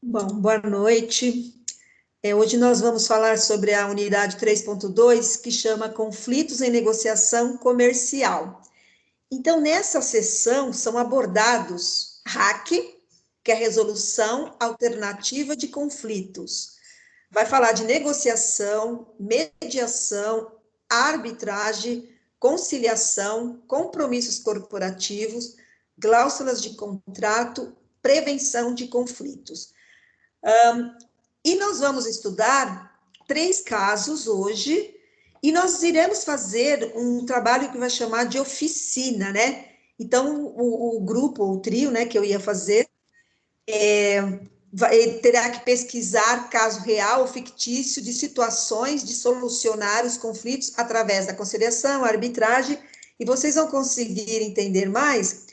Bom, boa noite. Hoje nós vamos falar sobre a unidade 3.2, que chama Conflitos em Negociação Comercial. Então, nessa sessão são abordados RAC, que é a Resolução Alternativa de Conflitos. Vai falar de negociação, mediação, arbitragem, conciliação, compromissos corporativos, cláusulas de contrato, prevenção de conflitos. E nós vamos estudar 3 casos hoje, e nós iremos fazer um trabalho que vai chamar de oficina, né? Então, o grupo, o trio, né, que eu ia fazer, terá que pesquisar caso real ou fictício de situações de solucionar os conflitos através da conciliação, arbitragem, e vocês vão conseguir entender mais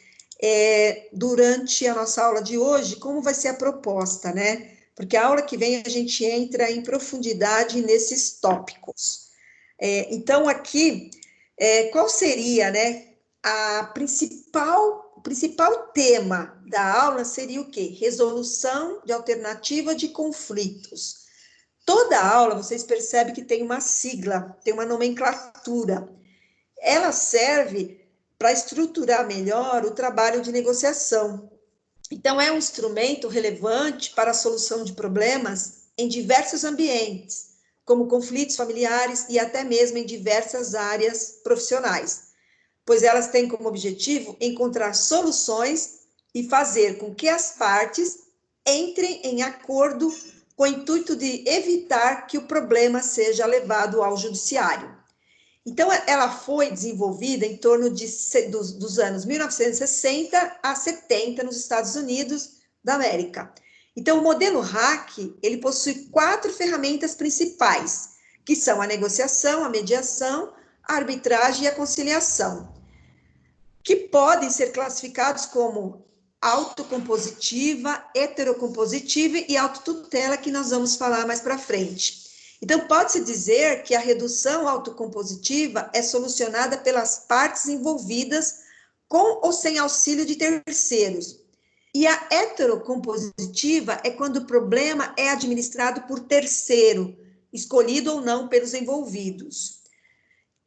durante a nossa aula de hoje como vai ser a proposta, né? Porque a aula que vem a gente entra em profundidade nesses tópicos. Então, aqui, qual seria, né, o principal tema da aula seria o quê? Resolução de alternativa de conflitos. Toda aula, vocês percebem que tem uma sigla, tem uma nomenclatura. Ela serve para estruturar melhor o trabalho de negociação. Então, é um instrumento relevante para a solução de problemas em diversos ambientes, como conflitos familiares e até mesmo em diversas áreas profissionais, pois elas têm como objetivo encontrar soluções e fazer com que as partes entrem em acordo com o intuito de evitar que o problema seja levado ao judiciário. Então, ela foi desenvolvida em torno dos anos 1960 a 70 nos Estados Unidos da América. Então, o modelo RAC, ele possui 4 ferramentas principais, que são a negociação, a mediação, a arbitragem e a conciliação, que podem ser classificados como autocompositiva, heterocompositiva e autotutela, que nós vamos falar mais para frente. Então, pode-se dizer que a redução autocompositiva é solucionada pelas partes envolvidas com ou sem auxílio de terceiros. E a heterocompositiva é quando o problema é administrado por terceiro, escolhido ou não pelos envolvidos.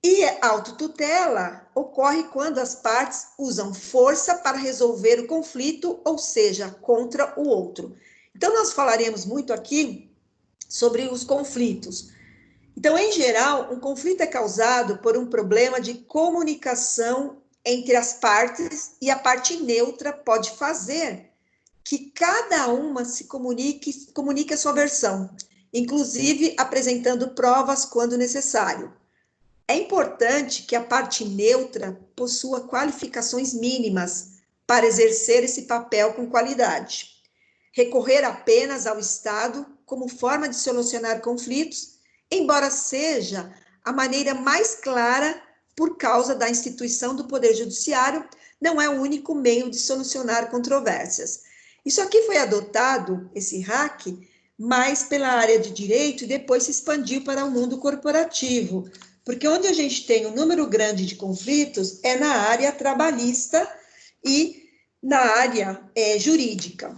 E a autotutela ocorre quando as partes usam força para resolver o conflito, ou seja, contra o outro. Então, nós falaremos muito aqui sobre os conflitos. Então, em geral, um conflito é causado por um problema de comunicação entre as partes, e a parte neutra pode fazer que cada uma se comunique a sua versão, inclusive apresentando provas quando necessário. É importante que a parte neutra possua qualificações mínimas para exercer esse papel com qualidade. Recorrer apenas ao Estado como forma de solucionar conflitos, embora seja a maneira mais clara por causa da instituição do Poder Judiciário, não é o único meio de solucionar controvérsias. Isso aqui foi adotado, esse hack, mais pela área de direito e depois se expandiu para o mundo corporativo, porque onde a gente tem um número grande de conflitos é na área trabalhista e na área jurídica.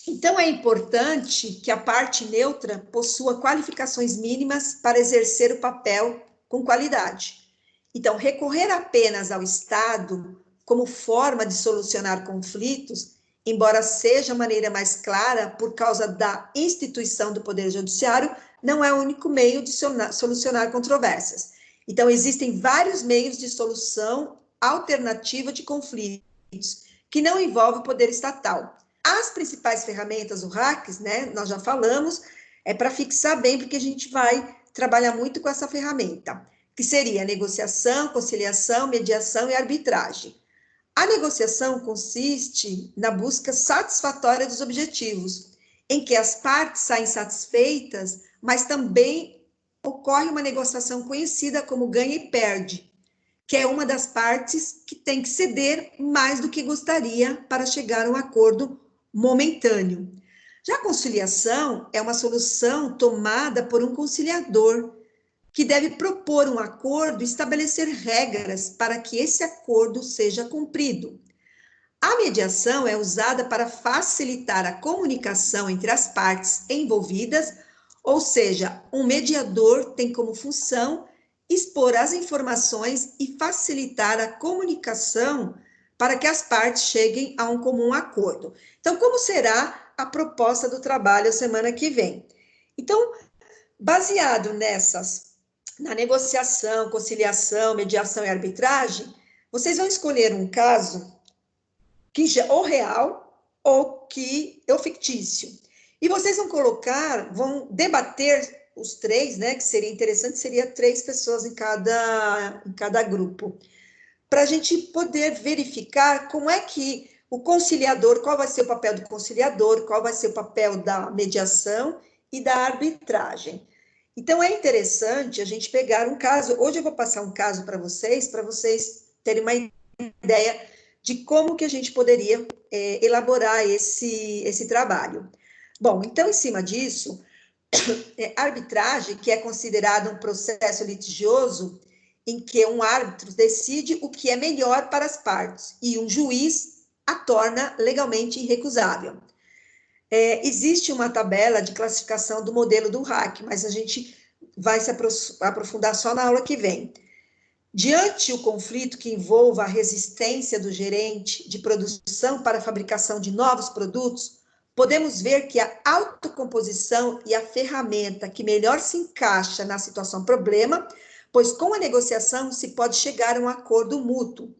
Então, é importante que a parte neutra possua qualificações mínimas para exercer o papel com qualidade. Então, recorrer apenas ao Estado como forma de solucionar conflitos, embora seja a maneira mais clara por causa da instituição do Poder Judiciário, não é o único meio de solucionar controvérsias. Então, existem vários meios de solução alternativa de conflitos, que não envolvem o poder estatal. As principais ferramentas, o RACs, né, nós já falamos, é para fixar bem, porque a gente vai trabalhar muito com essa ferramenta, que seria negociação, conciliação, mediação e arbitragem. A negociação consiste na busca satisfatória dos objetivos, em que as partes saem satisfeitas, mas também ocorre uma negociação conhecida como ganha e perde, que é uma das partes que tem que ceder mais do que gostaria para chegar a um acordo momentâneo. Já a conciliação é uma solução tomada por um conciliador, que deve propor um acordo e estabelecer regras para que esse acordo seja cumprido. A mediação é usada para facilitar a comunicação entre as partes envolvidas, ou seja, um mediador tem como função expor as informações e facilitar a comunicação para que as partes cheguem a um comum acordo. Então, como será a proposta do trabalho a semana que vem? Então, baseado na negociação, conciliação, mediação e arbitragem, vocês vão escolher um caso que já ou real ou fictício. E vocês vão debater os três, né? Que seria interessante, seria 3 pessoas em cada grupo, para a gente poder verificar como é que o conciliador, qual vai ser o papel do conciliador, qual vai ser o papel da mediação e da arbitragem. Então, é interessante a gente pegar um caso. Hoje eu vou passar um caso para vocês terem uma ideia de como que a gente poderia elaborar esse trabalho. Bom, então, em cima disso, arbitragem, que é considerado um processo litigioso em que um árbitro decide o que é melhor para as partes e um juiz a torna legalmente irrecusável. Existe uma tabela de classificação do modelo do RAC, mas a gente vai se aprofundar só na aula que vem. Diante o conflito que envolva a resistência do gerente de produção para a fabricação de novos produtos, podemos ver que a autocomposição é a ferramenta que melhor se encaixa na situação problema, pois com a negociação se pode chegar a um acordo mútuo.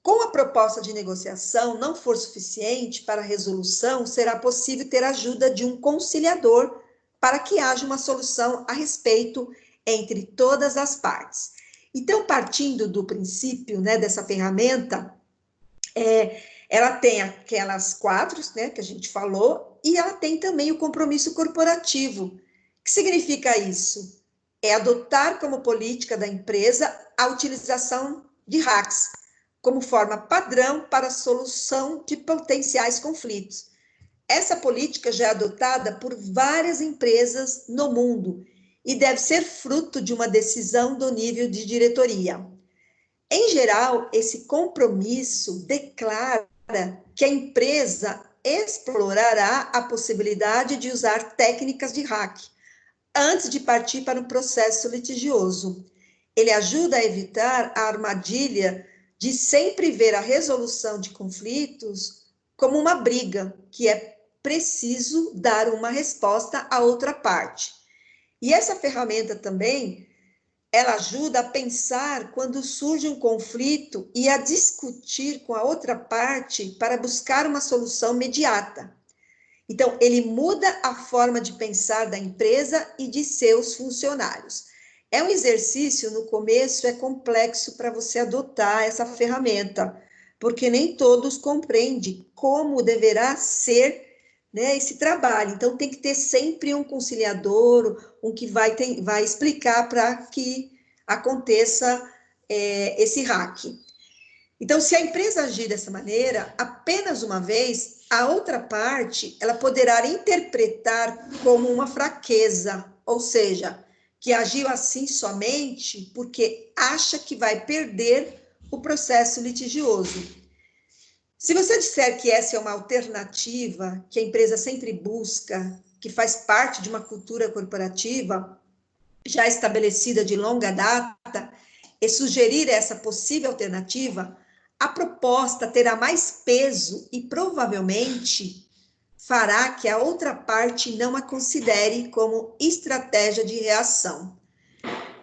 Com a proposta de negociação não for suficiente para a resolução, será possível ter a ajuda de um conciliador para que haja uma solução a respeito entre todas as partes. Então, partindo do princípio, né, dessa ferramenta, ela tem aquelas 4, né, que a gente falou, e ela tem também o compromisso corporativo. O que significa isso? É adotar como política da empresa a utilização de hacks, como forma padrão para a solução de potenciais conflitos. Essa política já é adotada por várias empresas no mundo e deve ser fruto de uma decisão do nível de diretoria. Em geral, esse compromisso declara que a empresa explorará a possibilidade de usar técnicas de hack antes de partir para um processo litigioso. Ele ajuda a evitar a armadilha de sempre ver a resolução de conflitos como uma briga, que é preciso dar uma resposta à outra parte. E essa ferramenta também, ela ajuda a pensar quando surge um conflito e a discutir com a outra parte para buscar uma solução imediata. Então, ele muda a forma de pensar da empresa e de seus funcionários. É um exercício, no começo, é complexo para você adotar essa ferramenta, porque nem todos compreendem como deverá ser, né, esse trabalho. Então, tem que ter sempre um conciliador, um que vai explicar para que aconteça esse hack. Então, se a empresa agir dessa maneira, apenas uma vez, a outra parte, ela poderá interpretar como uma fraqueza, ou seja, que agiu assim somente porque acha que vai perder o processo litigioso. Se você disser que essa é uma alternativa que a empresa sempre busca, que faz parte de uma cultura corporativa já estabelecida de longa data, e sugerir essa possível alternativa, a proposta terá mais peso e provavelmente fará que a outra parte não a considere como estratégia de reação.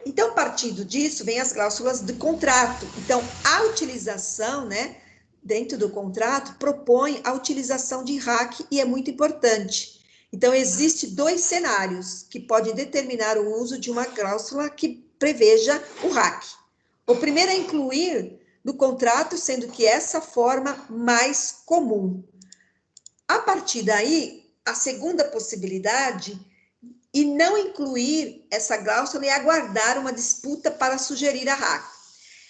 Então, partindo disso, vem as cláusulas do contrato. Então, a utilização, né, dentro do contrato, propõe a utilização de hack e é muito importante. Então, existem 2 cenários que podem determinar o uso de uma cláusula que preveja o hack. O primeiro é incluir no contrato, sendo que essa forma mais comum. A partir daí, a segunda possibilidade e não incluir essa cláusula e aguardar uma disputa para sugerir a hack.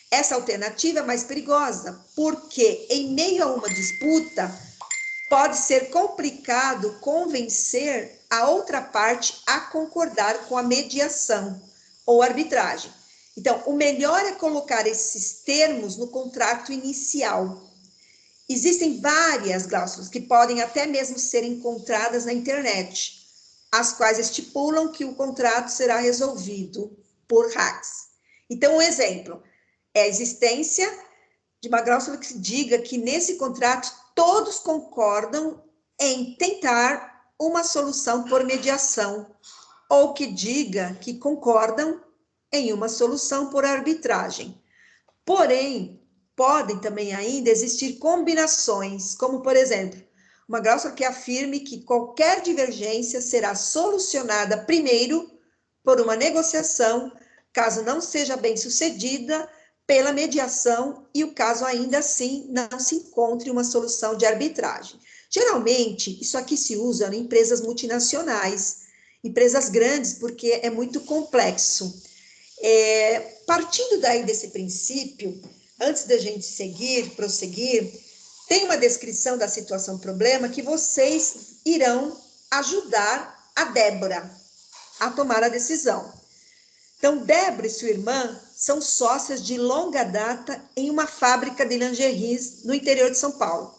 Essa alternativa é mais perigosa, porque em meio a uma disputa, pode ser complicado convencer a outra parte a concordar com a mediação ou arbitragem. Então, o melhor é colocar esses termos no contrato inicial. Existem várias cláusulas que podem até mesmo ser encontradas na internet, as quais estipulam que o contrato será resolvido por hacks. Então, um exemplo é a existência de uma cláusula que diga que nesse contrato todos concordam em tentar uma solução por mediação, ou que diga que concordam em uma solução por arbitragem. Porém, podem também ainda existir combinações, como, por exemplo, uma cláusula que afirme que qualquer divergência será solucionada primeiro por uma negociação, caso não seja bem sucedida, pela mediação e o caso ainda assim não se encontre uma solução de arbitragem. Geralmente, isso aqui se usa em empresas multinacionais, empresas grandes, porque é muito complexo. Partindo daí desse princípio, antes da gente prosseguir, tem uma descrição da situação problema que vocês irão ajudar a Débora a tomar a decisão. Então, Débora e sua irmã são sócias de longa data em uma fábrica de lingeries no interior de São Paulo.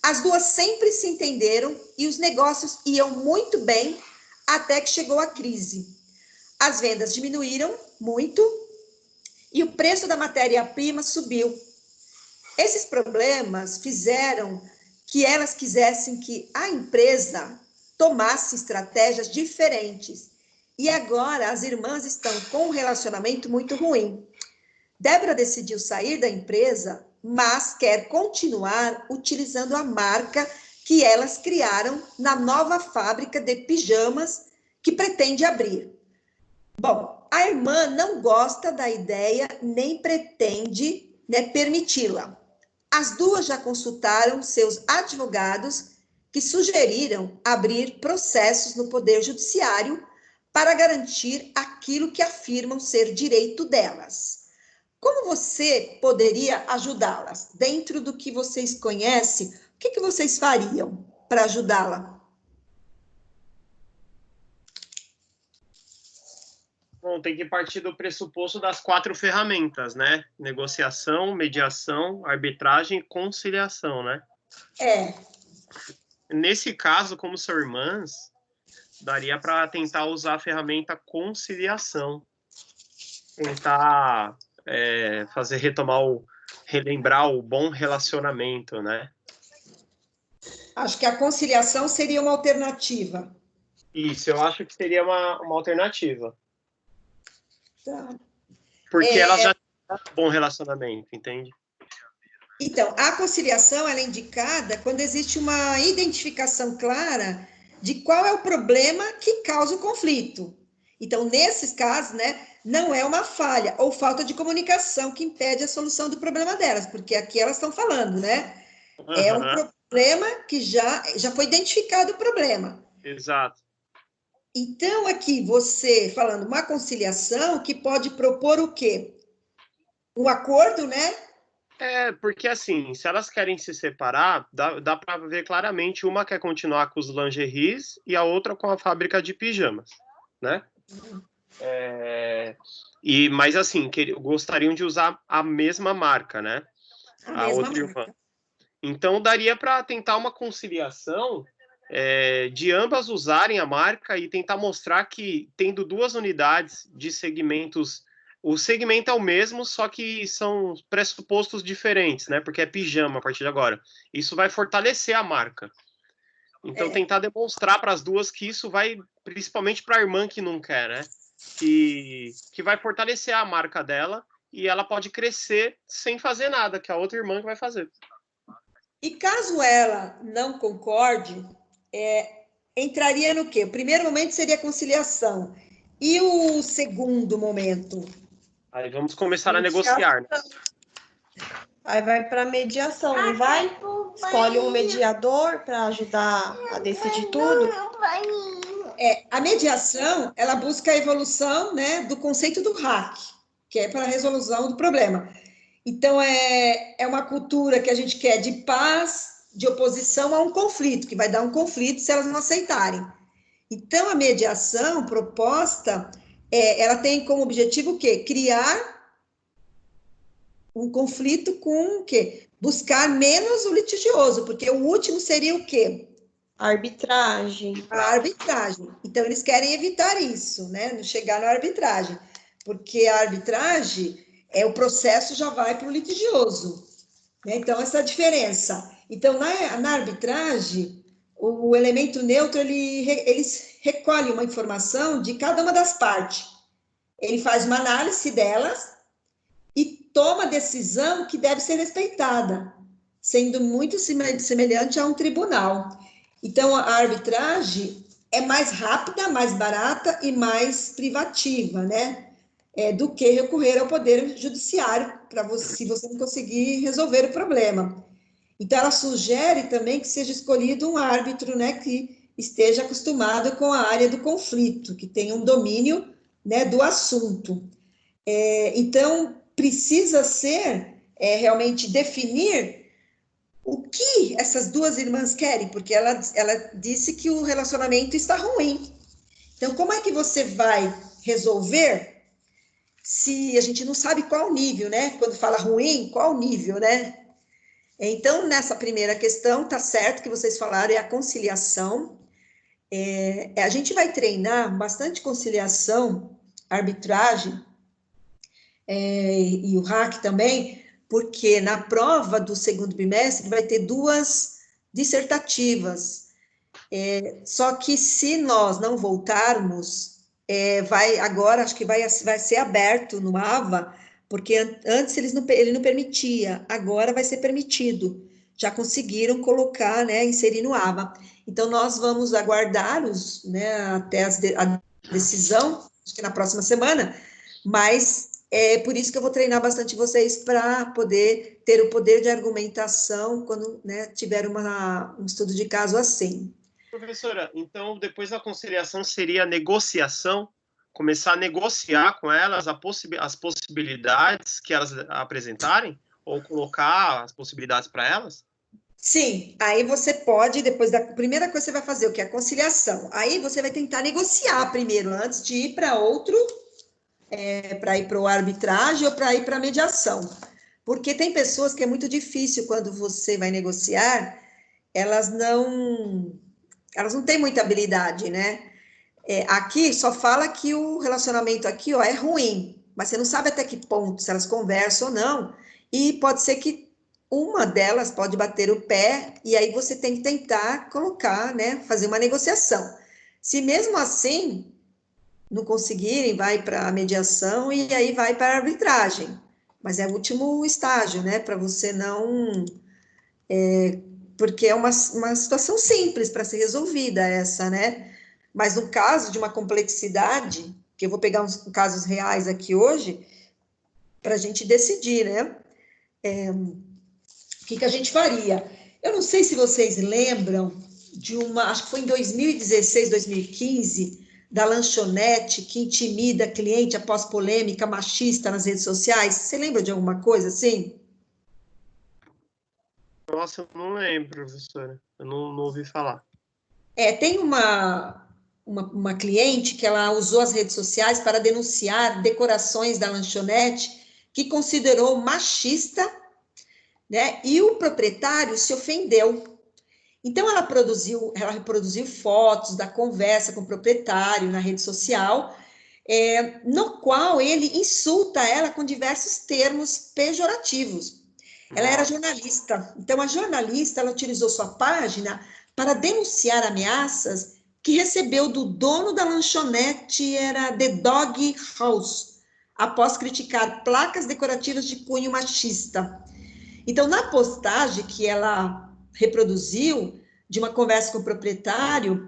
As duas sempre se entenderam e os negócios iam muito bem até que chegou a crise. As vendas diminuíram muito e o preço da matéria-prima subiu. Esses problemas fizeram que elas quisessem que a empresa tomasse estratégias diferentes. E agora as irmãs estão com um relacionamento muito ruim. Débora decidiu sair da empresa, mas quer continuar utilizando a marca que elas criaram na nova fábrica de pijamas que pretende abrir. Bom, a irmã não gosta da ideia nem pretende, permiti-la. As duas já consultaram seus advogados que sugeriram abrir processos no Poder Judiciário para garantir aquilo que afirmam ser direito delas. Como você poderia ajudá-las? Dentro do que vocês conhecem, o que vocês fariam para ajudá-la? Bom, tem que partir do pressuposto das 4 ferramentas, né? Negociação, mediação, arbitragem e conciliação, né? Nesse caso, como são irmãs, daria para tentar usar a ferramenta conciliação. Tentar relembrar o bom relacionamento, né? Acho que a conciliação seria uma alternativa. Isso, eu acho que seria uma alternativa. Tá. Porque ela já tem um bom relacionamento, entende? Então, a conciliação ela é indicada quando existe uma identificação clara de qual é o problema que causa o conflito. Então, nesses casos, não é uma falha ou falta de comunicação que impede a solução do problema delas, porque aqui elas estão falando, né? Uhum. É um problema que já foi identificado o problema. Exato. Então, aqui, você falando uma conciliação que pode propor o quê? Um acordo, né? Porque assim, se elas querem se separar, dá para ver claramente, uma quer continuar com os lingeries e a outra com a fábrica de pijamas, né? Mas assim, gostariam de usar a mesma marca, né? A outra irmã. Então, daria para tentar uma conciliação de ambas usarem a marca e tentar mostrar que, tendo 2 unidades de segmentos, o segmento é o mesmo, só que são pressupostos diferentes, né? Porque é pijama a partir de agora. Isso vai fortalecer a marca. Então, tentar demonstrar para as duas que isso vai, principalmente para a irmã que não quer, né? Que vai fortalecer a marca dela e ela pode crescer sem fazer nada, que a outra irmã que vai fazer. E caso ela não concorde, entraria no quê? O primeiro momento seria a conciliação. E o segundo momento? Aí vamos começar a negociar. Né? Aí vai para mediação, não vai? Escolhe um mediador para ajudar a decidir tudo. A mediação, ela busca a evolução, né, do conceito do hack, que é para a resolução do problema. Então, é uma cultura que a gente quer de paz, de oposição a um conflito, que vai dar um conflito se elas não aceitarem. Então, a mediação proposta, ela tem como objetivo o quê? Criar Um conflito com o quê? Buscar menos o litigioso, porque o último seria o quê? Arbitragem. A arbitragem. Então, eles querem evitar isso, né? Não chegar na arbitragem, porque a arbitragem o processo já vai para o litigioso, né? Então, essa é a diferença. Então, na arbitragem, o elemento neutro, eles recolhem uma informação de cada uma das partes. Ele faz uma análise delas e toma a decisão que deve ser respeitada, sendo muito semelhante a um tribunal. Então, a arbitragem é mais rápida, mais barata e mais privativa, né? Do que recorrer ao poder judiciário se você não conseguir resolver o problema. Então, ela sugere também que seja escolhido um árbitro, né, que esteja acostumado com a área do conflito, que tenha um domínio, né, do assunto. Então, precisa ser realmente definir o que essas duas irmãs querem, porque ela disse que o relacionamento está ruim. Então, como é que você vai resolver se a gente não sabe qual nível, né? Quando fala ruim, qual nível, né? Então, nessa primeira questão, tá certo que vocês falaram, é a conciliação. A gente vai treinar bastante conciliação, arbitragem, e o RAC também, porque na prova do segundo bimestre vai ter 2 dissertativas. Só que se nós não voltarmos, agora acho que vai ser aberto no AVA, porque antes ele não permitia, agora vai ser permitido. Já conseguiram colocar, né, inserir no AVA. Então, nós vamos aguardar até a decisão, acho que na próxima semana, mas é por isso que eu vou treinar bastante vocês para poder ter o poder de argumentação quando, né, tiver um estudo de caso assim. Professora, então depois da conciliação seria a negociação, começar a negociar com elas as possibilidades que elas apresentarem, ou colocar as possibilidades para elas? Sim, aí você pode, depois da primeira coisa que você vai fazer, o que é a conciliação. Aí você vai tentar negociar primeiro, antes de ir para para ir para o arbitragem ou para ir para a mediação. Porque tem pessoas que é muito difícil quando você vai negociar, elas não têm muita habilidade, né? Aqui só fala que o relacionamento aqui, ó, é ruim, mas você não sabe até que ponto, se elas conversam ou não, e pode ser que uma delas pode bater o pé, e aí você tem que tentar colocar, né, fazer uma negociação. Se mesmo assim não conseguirem, vai para a mediação e aí vai para a arbitragem. Mas é o último estágio, né, para você não... porque é uma situação simples para ser resolvida essa, né? Mas no caso de uma complexidade, que eu vou pegar uns casos reais aqui hoje, para a gente decidir, né? O que a gente faria? Eu não sei se vocês lembram acho que foi em 2016, 2015, da lanchonete que intimida cliente após polêmica machista nas redes sociais. Você lembra de alguma coisa assim? Nossa, eu não lembro, professora. Eu não ouvi falar. Tem uma cliente que ela usou as redes sociais para denunciar decorações da lanchonete que considerou machista, né? E o proprietário se ofendeu. Então ela reproduziu fotos da conversa com o proprietário na rede social, no qual ele insulta ela com diversos termos pejorativos. Ela era jornalista, então a jornalista ela utilizou sua página para denunciar ameaças que recebeu do dono da lanchonete, era The Dog House, após criticar placas decorativas de cunho machista. Então, na postagem que ela reproduziu de uma conversa com o proprietário,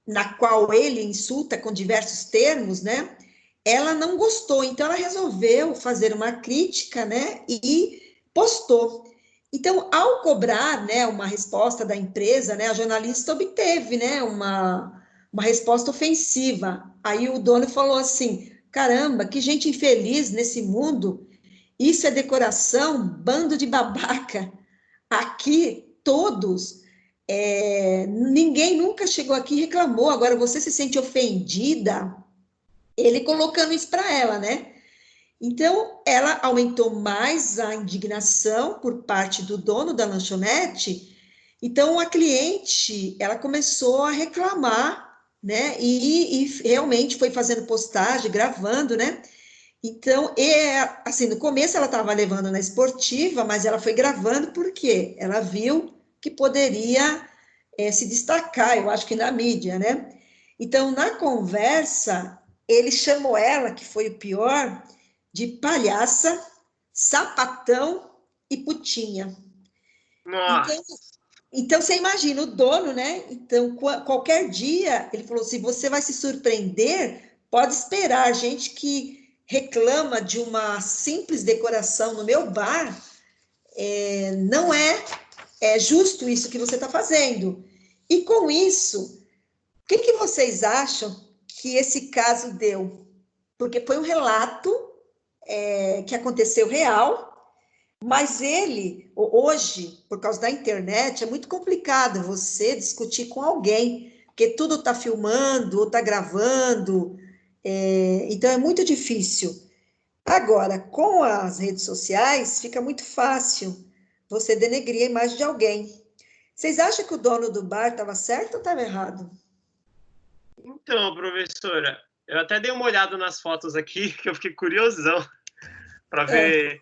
na qual ele insulta com diversos termos, né? Ela não gostou, então ela resolveu fazer uma crítica, né? E postou. Então, ao cobrar, né, uma resposta da empresa, né, a jornalista obteve, né, uma resposta ofensiva. Aí o dono falou assim: caramba, que gente infeliz nesse mundo. Isso é decoração, bando de babaca. Aqui, todos, ninguém nunca chegou aqui e reclamou. Agora, você se sente ofendida? Ele colocando isso para ela, né? Então, ela aumentou mais a indignação por parte do dono da lanchonete. Então, a cliente, ela começou a reclamar, né? E realmente foi fazendo postagem, gravando, né? Então, assim, no começo ela estava levando na esportiva, mas ela foi gravando porque ela viu que poderia se destacar, eu acho que na mídia, né? Então, na conversa, ele chamou ela, que foi o pior, de palhaça, sapatão e putinha. Nossa. Então, você imagina o dono, né? Então, qualquer dia, ele falou: se você vai se surpreender, pode esperar. Gente que reclama de uma simples decoração no meu bar, não é justo isso que você está fazendo. E com isso, o que vocês acham que esse caso deu? Porque foi um relato que aconteceu real, mas hoje, por causa da internet, é muito complicado você discutir com alguém, porque tudo está filmando, está gravando, então é muito difícil. Agora, com as redes sociais, fica muito fácil você denegrir a imagem de alguém. Vocês acham que o dono do bar estava certo ou estava errado? Então, professora, eu até dei uma olhada nas fotos aqui, que eu fiquei curiosão para ver.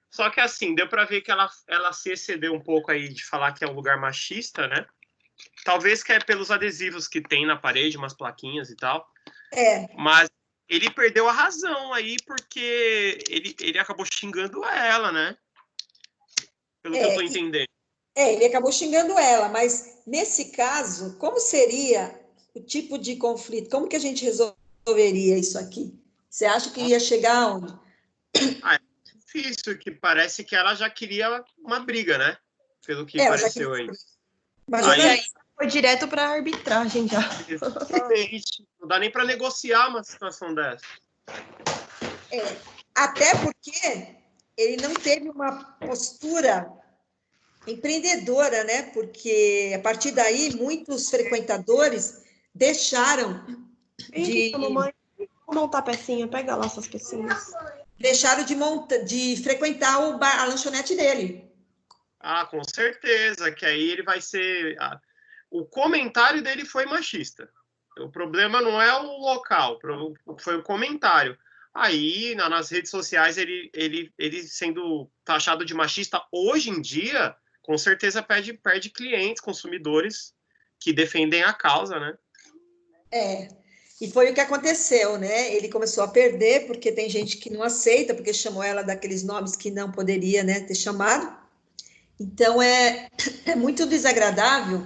Só que assim, deu para ver que ela se excedeu um pouco aí de falar que é um lugar machista, né? Talvez que é pelos adesivos que tem na parede, umas plaquinhas e tal. Mas ele perdeu a razão aí porque ele acabou xingando ela, né? Pelo que eu tô entendendo. Ele acabou xingando ela, mas nesse caso, como seria o tipo de conflito? Como que a gente resolveria isso aqui? Você acha que ia chegar aonde? É difícil, que parece que ela já queria uma briga, né? Pelo que pareceu aí. Mas aí foi direto para arbitragem já. Exatamente. Não dá nem para negociar uma situação dessa. Até porque ele não teve uma postura empreendedora, né? Porque a partir daí muitos frequentadores deixaram Mamãe, vou montar a pecinha, pega lá suas pecinhas. Deixaram de frequentar a lanchonete dele. Ah, com certeza, que aí ele vai ser... O comentário dele foi machista. O problema não é o local, foi o comentário. Aí, nas redes sociais, ele sendo taxado de machista, hoje em dia, com certeza perde clientes, consumidores que defendem a causa, né? E foi o que aconteceu, né? Ele começou a perder, porque tem gente que não aceita, porque chamou ela daqueles nomes que não poderia, né, ter chamado. Então, é muito desagradável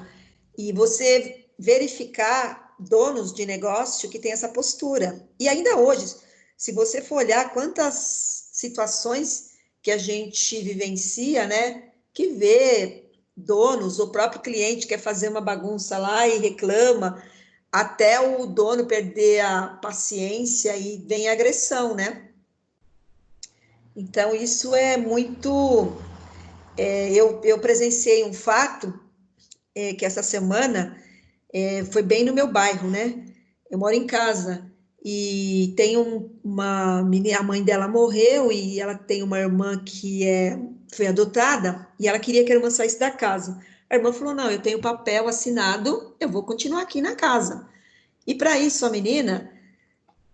e você verificar donos de negócio que têm essa postura. E ainda hoje, se você for olhar quantas situações que a gente vivencia, né, que vê donos, o próprio cliente quer fazer uma bagunça lá e reclama, até o dono perder a paciência e vem a agressão, né? Então, isso é muito... eu presenciei um fato que essa semana foi bem no meu bairro, né? Eu moro em casa e tem uma menina, a mãe dela morreu e ela tem uma irmã que foi adotada e ela queria que a irmã saísse da casa. A irmã falou: não, eu tenho papel assinado, eu vou continuar aqui na casa. E para isso a menina,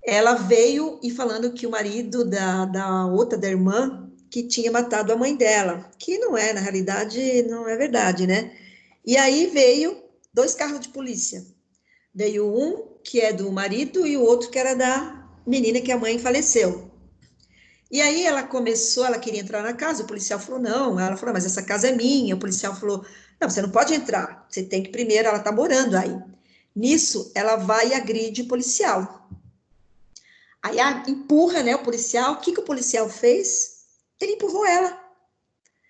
ela veio e falando que o marido da outra, da irmã, que tinha matado a mãe dela, que não é, na realidade, não é verdade, né? E aí veio 2 carros de polícia. Veio um que é do marido e o outro que era da menina que a mãe faleceu. E aí ela começou, ela queria entrar na casa, o policial falou, não. Ela falou, mas essa casa é minha. O policial falou, não, você não pode entrar, você tem que primeiro, ela tá morando aí. Nisso, ela vai e agride o policial. Aí empurra, né, o policial. O que o policial fez? Ele empurrou ela.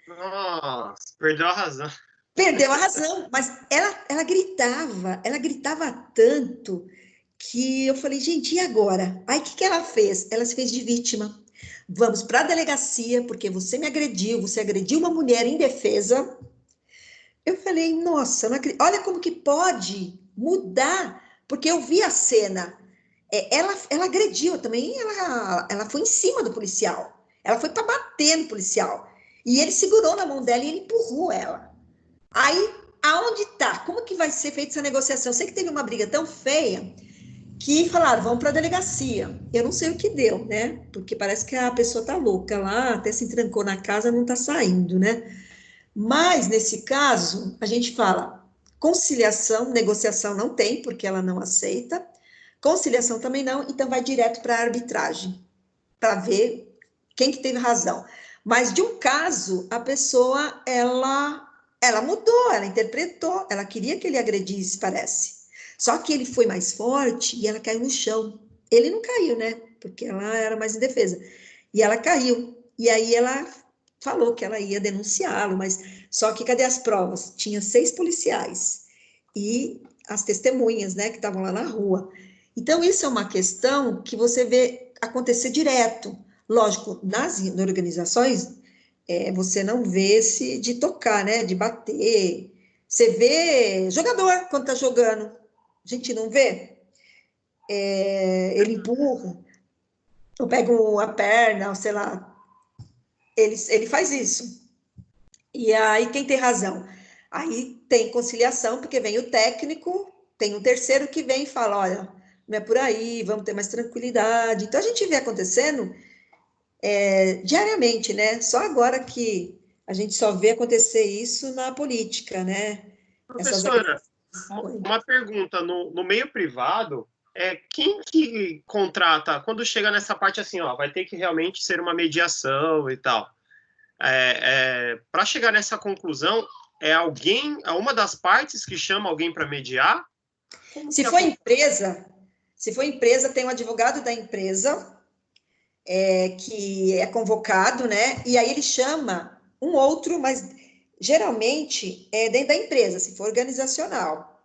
Nossa, perdeu a razão. Perdeu a razão, mas ela gritava tanto que eu falei, gente, e agora? Aí o que ela fez? Ela se fez de vítima. Vamos para a delegacia, porque você me agrediu, você agrediu uma mulher indefesa. Eu falei, nossa, olha como que pode mudar, porque eu vi a cena. ela agrediu também, ela foi em cima do policial, ela foi para bater no policial, e ele segurou na mão dela e ele empurrou ela. Aí, aonde está? Como que vai ser feita essa negociação? Eu sei que teve uma briga tão feia que falaram, vamos para a delegacia. Eu não sei o que deu, né? Porque parece que a pessoa tá louca lá, até se trancou na casa, não tá saindo, né? Mas, nesse caso, a gente fala conciliação, negociação não tem, porque ela não aceita, conciliação também não, então vai direto para a arbitragem, para ver quem que teve razão. Mas, de um caso, a pessoa, ela mudou, ela interpretou, ela queria que ele agredisse, parece. Só que ele foi mais forte e ela caiu no chão. Ele não caiu, né? Porque ela era mais indefesa. E ela caiu. E aí ela falou que ela ia denunciá-lo, mas só que cadê as provas? Tinha 6 policiais e as testemunhas, né, que estavam lá na rua. Então, isso é uma questão que você vê acontecer direto. Lógico, nas organizações, você não vê esse de tocar, né, de bater. Você vê jogador quando tá jogando. A gente não vê. Ele empurra, ou pega a perna, ou sei lá. Ele faz isso. E aí, quem tem razão? Aí tem conciliação, porque vem o técnico, tem um terceiro que vem e fala, olha, não é por aí, vamos ter mais tranquilidade. Então, a gente vê acontecendo diariamente, né? Só agora que a gente só vê acontecer isso na política, né? Professora, uma pergunta, no meio privado, quem que contrata, quando chega nessa parte assim, ó, vai ter que realmente ser uma mediação e tal, para chegar nessa conclusão, é uma das partes que chama alguém para mediar? Se for empresa, tem um advogado da empresa que é convocado, né? E aí ele chama um outro, mas geralmente é dentro da empresa, se for organizacional.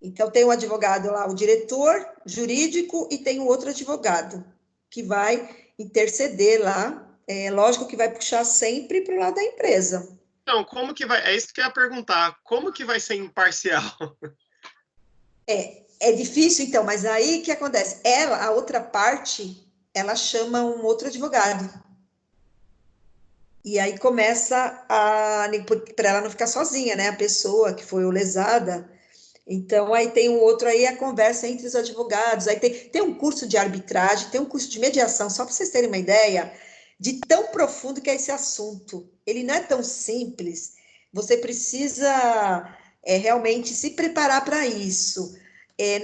Então tem um advogado lá, o diretor jurídico, e tem um outro advogado que vai interceder lá. Lógico que vai puxar sempre para o lado da empresa. Então, como que vai? É isso que eu ia perguntar. Como que vai ser imparcial? É difícil, então, mas aí o que acontece? A outra parte, ela chama um outro advogado. E aí começa para ela não ficar sozinha, né? A pessoa que foi lesada. Então, aí tem um outro aí, a conversa entre os advogados. Aí tem um curso de arbitragem, tem um curso de mediação, só para vocês terem uma ideia de tão profundo que é esse assunto. Ele não é tão simples. Você precisa realmente se preparar para isso.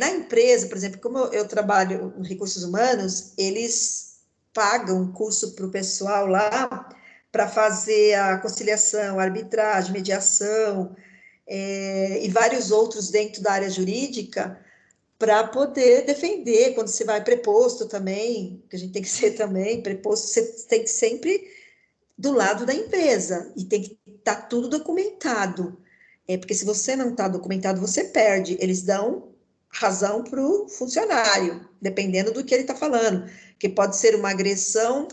Na empresa, por exemplo, como eu trabalho em recursos humanos, eles pagam um curso para o pessoal lá para fazer a conciliação, a arbitragem, mediação, e vários outros dentro da área jurídica, para poder defender, quando você vai preposto também, que a gente tem que ser também, preposto, você tem que sempre do lado da empresa, e tem que estar tudo documentado, porque se você não está documentado, você perde, eles dão razão para o funcionário, dependendo do que ele está falando, que pode ser uma agressão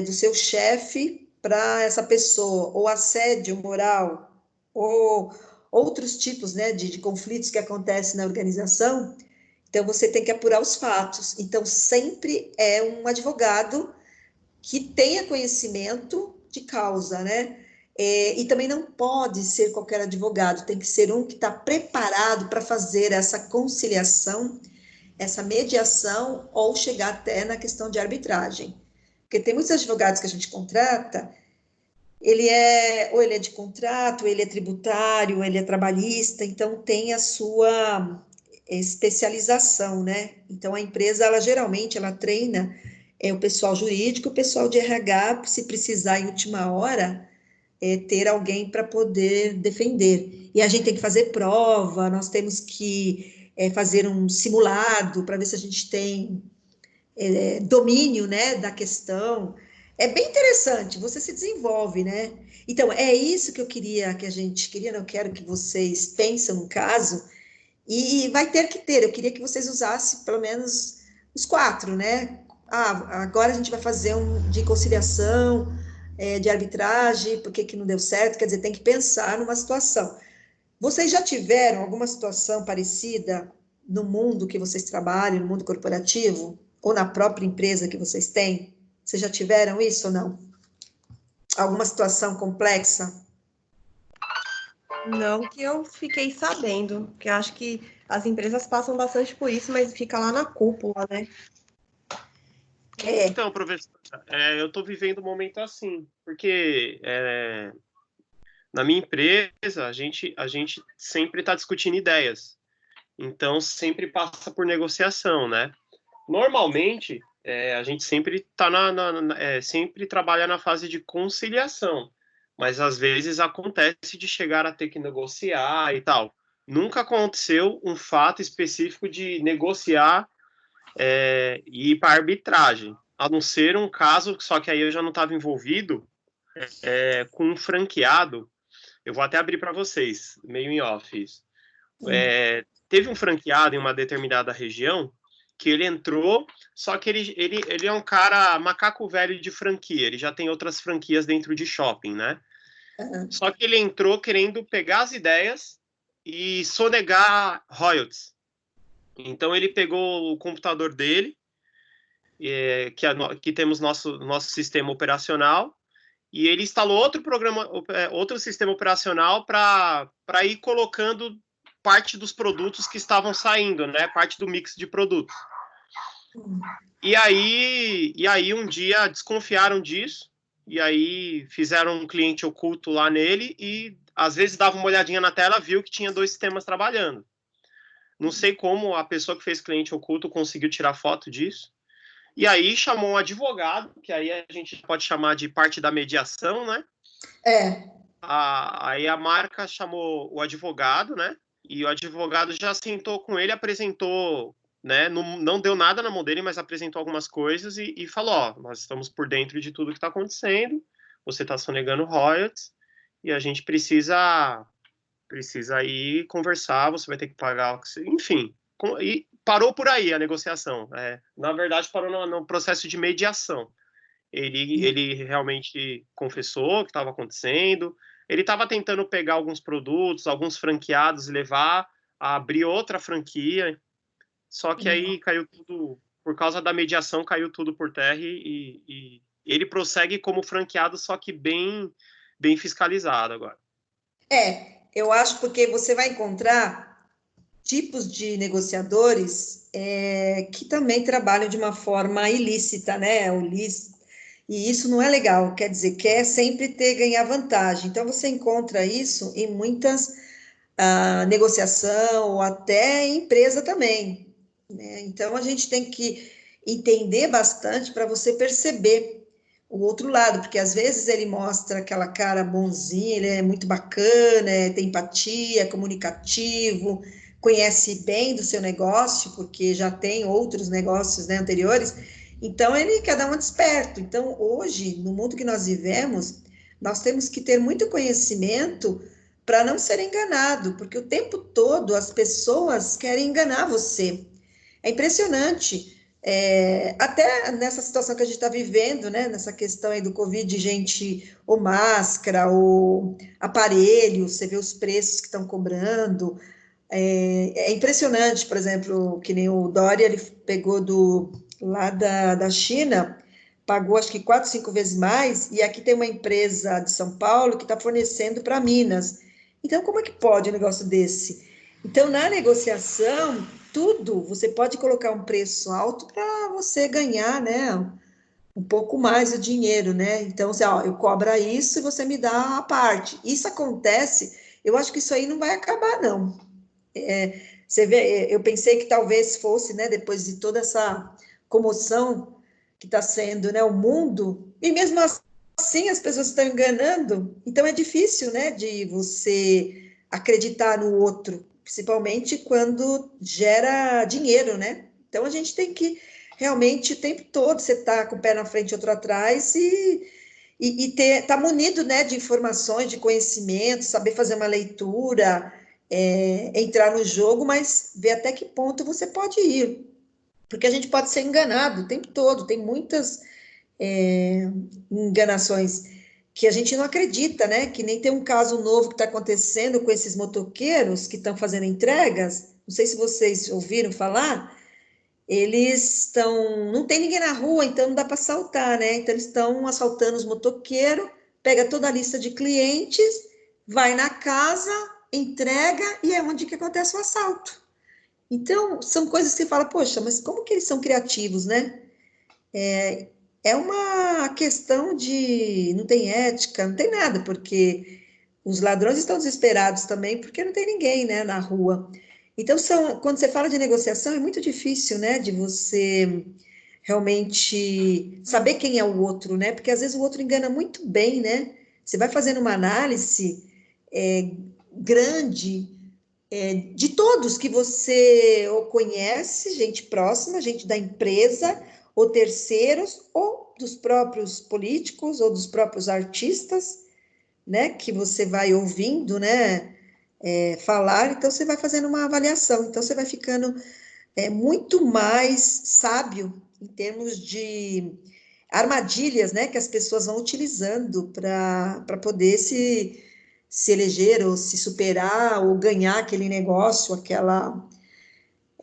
do seu chefe para essa pessoa, ou assédio moral, ou outros tipos, né, de conflitos que acontecem na organização. Então, você tem que apurar os fatos. Então, sempre é um advogado que tenha conhecimento de causa, né? E também não pode ser qualquer advogado, tem que ser um que está preparado para fazer essa conciliação, essa mediação, ou chegar até na questão de arbitragem. Porque tem muitos advogados que a gente contrata, ou ele é de contrato, ou ele é tributário, ou ele é trabalhista, então tem a sua especialização, né? Então a empresa, ela geralmente, ela treina o pessoal jurídico, o pessoal de RH, se precisar em última hora, ter alguém para poder defender. E a gente tem que fazer prova, nós temos que fazer um simulado para ver se a gente tem domínio, né, da questão. É bem interessante, você se desenvolve, né? Então, é isso que eu não quero que vocês pensem no caso, e vai ter que ter, eu queria que vocês usassem pelo menos os 4, né? Agora a gente vai fazer um de conciliação, de arbitragem, por que não deu certo, quer dizer, tem que pensar numa situação. Vocês já tiveram alguma situação parecida no mundo que vocês trabalham, no mundo corporativo, ou na própria empresa que vocês têm? Vocês já tiveram isso ou não? Alguma situação complexa? Não que eu fiquei sabendo, porque eu acho que as empresas passam bastante por isso, mas fica lá na cúpula, né? Então, professor, eu estou vivendo um momento assim, porque na minha empresa a gente sempre está discutindo ideias, então sempre passa por negociação, né? Normalmente a gente sempre tá sempre trabalha na fase de conciliação, mas às vezes acontece de chegar a ter que negociar e tal. Nunca aconteceu um fato específico de negociar e ir para arbitragem, a não ser um caso, só que aí eu já não estava envolvido, com um franqueado. Eu vou até abrir para vocês, meio em off isso. Teve um franqueado em uma determinada região que ele entrou, só que ele é um cara macaco velho de franquia, ele já tem outras franquias dentro de shopping, né? Só que ele entrou querendo pegar as ideias e sonegar royalties. Então ele pegou o computador dele, que temos nosso sistema operacional, e ele instalou outro sistema operacional para ir colocando parte dos produtos que estavam saindo, né? Parte do mix de produtos. E aí um dia desconfiaram disso, e aí fizeram um cliente oculto lá nele, e às vezes dava uma olhadinha na tela, viu que tinha 2 sistemas trabalhando. Não sei como a pessoa que fez cliente oculto conseguiu tirar foto disso. E aí chamou um advogado, que aí a gente pode chamar de parte da mediação, né? Aí a marca chamou o advogado, né? E o advogado já sentou com ele, apresentou, né? Não deu nada na mão dele, mas apresentou algumas coisas e falou: ó, nós estamos por dentro de tudo que está acontecendo, você está sonegando royalties e a gente precisa ir conversar, você vai ter que pagar, enfim. E parou por aí a negociação. Na verdade, parou no processo de mediação. Ele realmente confessou o que estava acontecendo. Ele estava tentando pegar alguns produtos, alguns franqueados e levar a abrir outra franquia. Só que aí caiu tudo, por causa da mediação, caiu tudo por terra e ele prossegue como franqueado, só que bem fiscalizado agora. Eu acho porque você vai encontrar tipos de negociadores que também trabalham de uma forma ilícita, né? E isso não é legal, quer dizer, quer sempre ganhar vantagem. Então, você encontra isso em muitas negociação ou até empresa também, né? Então, a gente tem que entender bastante para você perceber o outro lado, porque às vezes ele mostra aquela cara bonzinha, ele é muito bacana, tem empatia, é comunicativo, conhece bem do seu negócio, porque já tem outros negócios, né, anteriores, então ele quer dar um desperto. Então, hoje, no mundo que nós vivemos, nós temos que ter muito conhecimento para não ser enganado, porque o tempo todo as pessoas querem enganar você. É impressionante. Até nessa situação que a gente está vivendo, né, nessa questão aí do Covid, gente, ou máscara, ou aparelho, você vê os preços que estão cobrando. É impressionante, por exemplo, que nem o Dória, ele pegou lá da China, pagou acho que 4, 5 vezes mais, e aqui tem uma empresa de São Paulo que está fornecendo para Minas. Então, como é que pode um negócio desse? Então, na negociação, tudo, você pode colocar um preço alto para você ganhar, né, um pouco mais o dinheiro, né? Então, você, ó, eu cobro isso e você me dá a parte. Isso acontece, eu acho que isso aí não vai acabar, não. Você vê, eu pensei que talvez fosse, né, depois de toda essa comoção que está sendo, né, o mundo, e mesmo assim as pessoas estão enganando, então é difícil, né, de você acreditar no outro, principalmente quando gera dinheiro, né? Então a gente tem que realmente o tempo todo você tá com o pé na frente e outro atrás e tá munido, né, de informações, de conhecimento, saber fazer uma leitura, entrar no jogo, mas ver até que ponto você pode ir, porque a gente pode ser enganado o tempo todo, tem muitas enganações. que a gente não acredita, né? Que nem tem um caso novo que está acontecendo com esses motoqueiros que estão fazendo entregas. Não sei se vocês ouviram falar. Eles estão, não tem ninguém na rua, então não dá para assaltar, né? Então eles estão assaltando os motoqueiros, pega toda a lista de clientes, vai na casa, entrega e é onde que acontece o assalto. Então são coisas que você fala, poxa, mas como que eles são criativos, né? É uma questão de não tem ética, não tem nada, porque os ladrões estão desesperados também, porque não tem ninguém, né, na rua. Então, quando você fala de negociação, é muito difícil, né, de você realmente saber quem é o outro, né, porque às vezes o outro engana muito bem, né, você vai fazendo uma análise grande de todos que você ou conhece, gente próxima, gente da empresa, ou terceiros, ou dos próprios políticos, ou dos próprios artistas, né, que você vai ouvindo, né, falar, então você vai fazendo uma avaliação, então você vai ficando muito mais sábio em termos de armadilhas, né, que as pessoas vão utilizando para poder se eleger, ou se superar, ou ganhar aquele negócio, aquela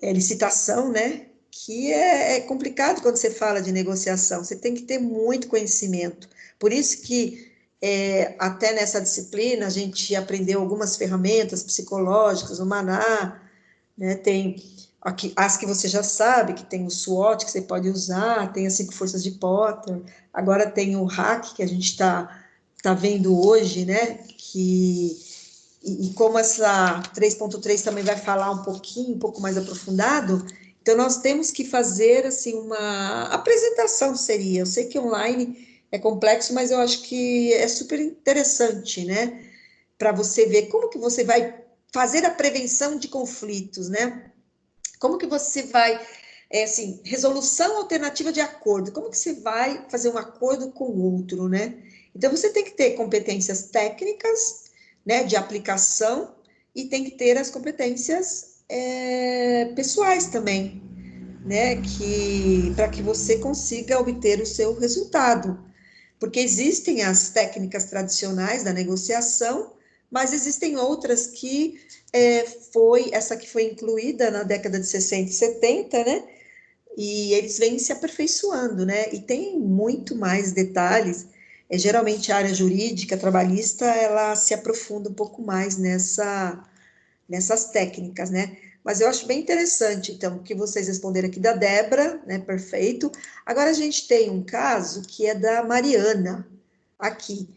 licitação, né, que é complicado quando você fala de negociação, você tem que ter muito conhecimento, por isso que até nessa disciplina, a gente aprendeu algumas ferramentas psicológicas, o Maná, né, tem aqui, as que você já sabe, que tem o SWOT, que você pode usar, tem as 5 forças de Potter, agora tem o hack, que a gente tá vendo hoje, né, e como essa 3.3 também vai falar um pouco mais aprofundado, então nós temos que fazer, assim, uma apresentação seria, eu sei que online é complexo, mas eu acho que é super interessante, né? Para você ver como que você vai fazer a prevenção de conflitos, né? Como que você vai, assim, resolução alternativa de acordo, como que você vai fazer um acordo com o outro, né? Então, você tem que ter competências técnicas, né, de aplicação, e tem que ter as competências pessoais também, né, para que você consiga obter o seu resultado. Porque existem as técnicas tradicionais da negociação, mas existem outras que essa que foi incluída na década de 60 e 70, né? E eles vêm se aperfeiçoando, né? E tem muito mais detalhes. Geralmente a área jurídica, trabalhista, ela se aprofunda um pouco mais nessas técnicas, né? Mas eu acho bem interessante, então, que vocês responderam aqui da Débora, né? Perfeito. Agora a gente tem um caso que é da Mariana, aqui.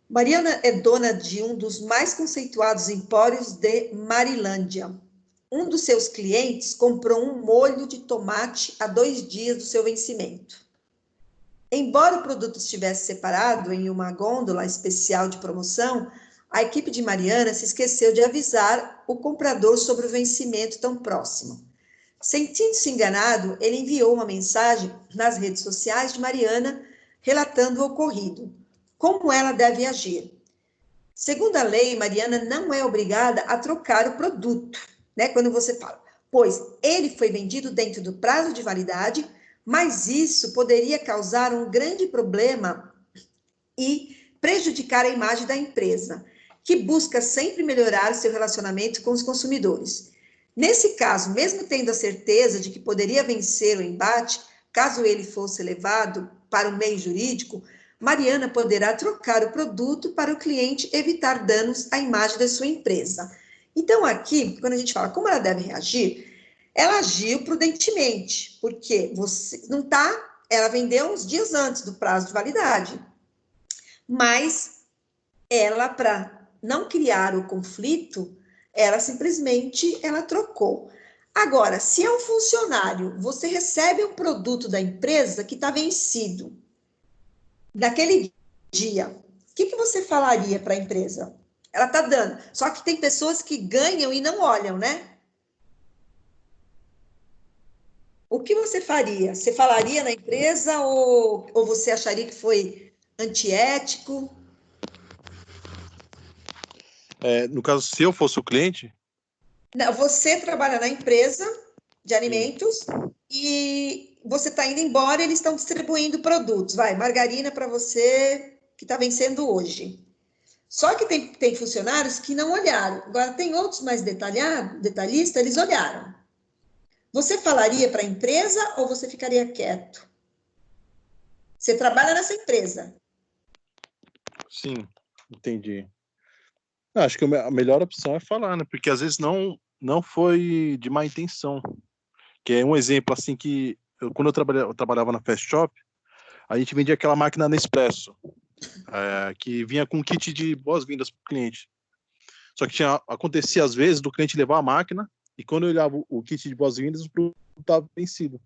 Mariana é dona de um dos mais conceituados empórios de Marilândia. Um dos seus clientes comprou um molho de tomate há 2 dias do seu vencimento. Embora o produto estivesse separado em uma gôndola especial de promoção, a equipe de Mariana se esqueceu de avisar o comprador sobre o vencimento tão próximo. Sentindo-se enganado, ele enviou uma mensagem nas redes sociais de Mariana relatando o ocorrido, como ela deve agir. Segundo a lei, Mariana não é obrigada a trocar o produto, né? Quando você fala, pois ele foi vendido dentro do prazo de validade, mas isso poderia causar um grande problema e prejudicar a imagem da empresa, que busca sempre melhorar seu relacionamento com os consumidores. Nesse caso, mesmo tendo a certeza de que poderia vencer o embate, caso ele fosse levado para o meio jurídico, Mariana poderá trocar o produto para o cliente evitar danos à imagem da sua empresa. Então, aqui, quando a gente fala como ela deve reagir, ela agiu prudentemente, porque você não está, ela vendeu uns dias antes do prazo de validade, mas ela, para não criar o conflito, ela simplesmente ela trocou. Agora, se é um funcionário, você recebe um produto da empresa que está vencido naquele dia, o que você falaria para a empresa? Ela está dando. Só que tem pessoas que ganham e não olham, né? O que você faria? Você falaria na empresa ou você acharia que foi antiético? No caso, se eu fosse o cliente? Não, você trabalha na empresa de alimentos e você está indo embora e eles estão distribuindo produtos. Vai, margarina para você que está vencendo hoje. Só que tem funcionários que não olharam. Agora, tem outros mais detalhistas, eles olharam. Você falaria para a empresa ou você ficaria quieto? Você trabalha nessa empresa. Sim, entendi. Acho que a melhor opção é falar, né? Porque às vezes não foi de má intenção. Que é um exemplo, assim, que quando eu trabalhava na Fast Shop, a gente vendia aquela máquina Nespresso, que vinha com um kit de boas-vindas para o cliente. Só que acontecia, às vezes, do cliente levar a máquina e quando eu olhava o kit de boas-vindas, o produto estava vencido.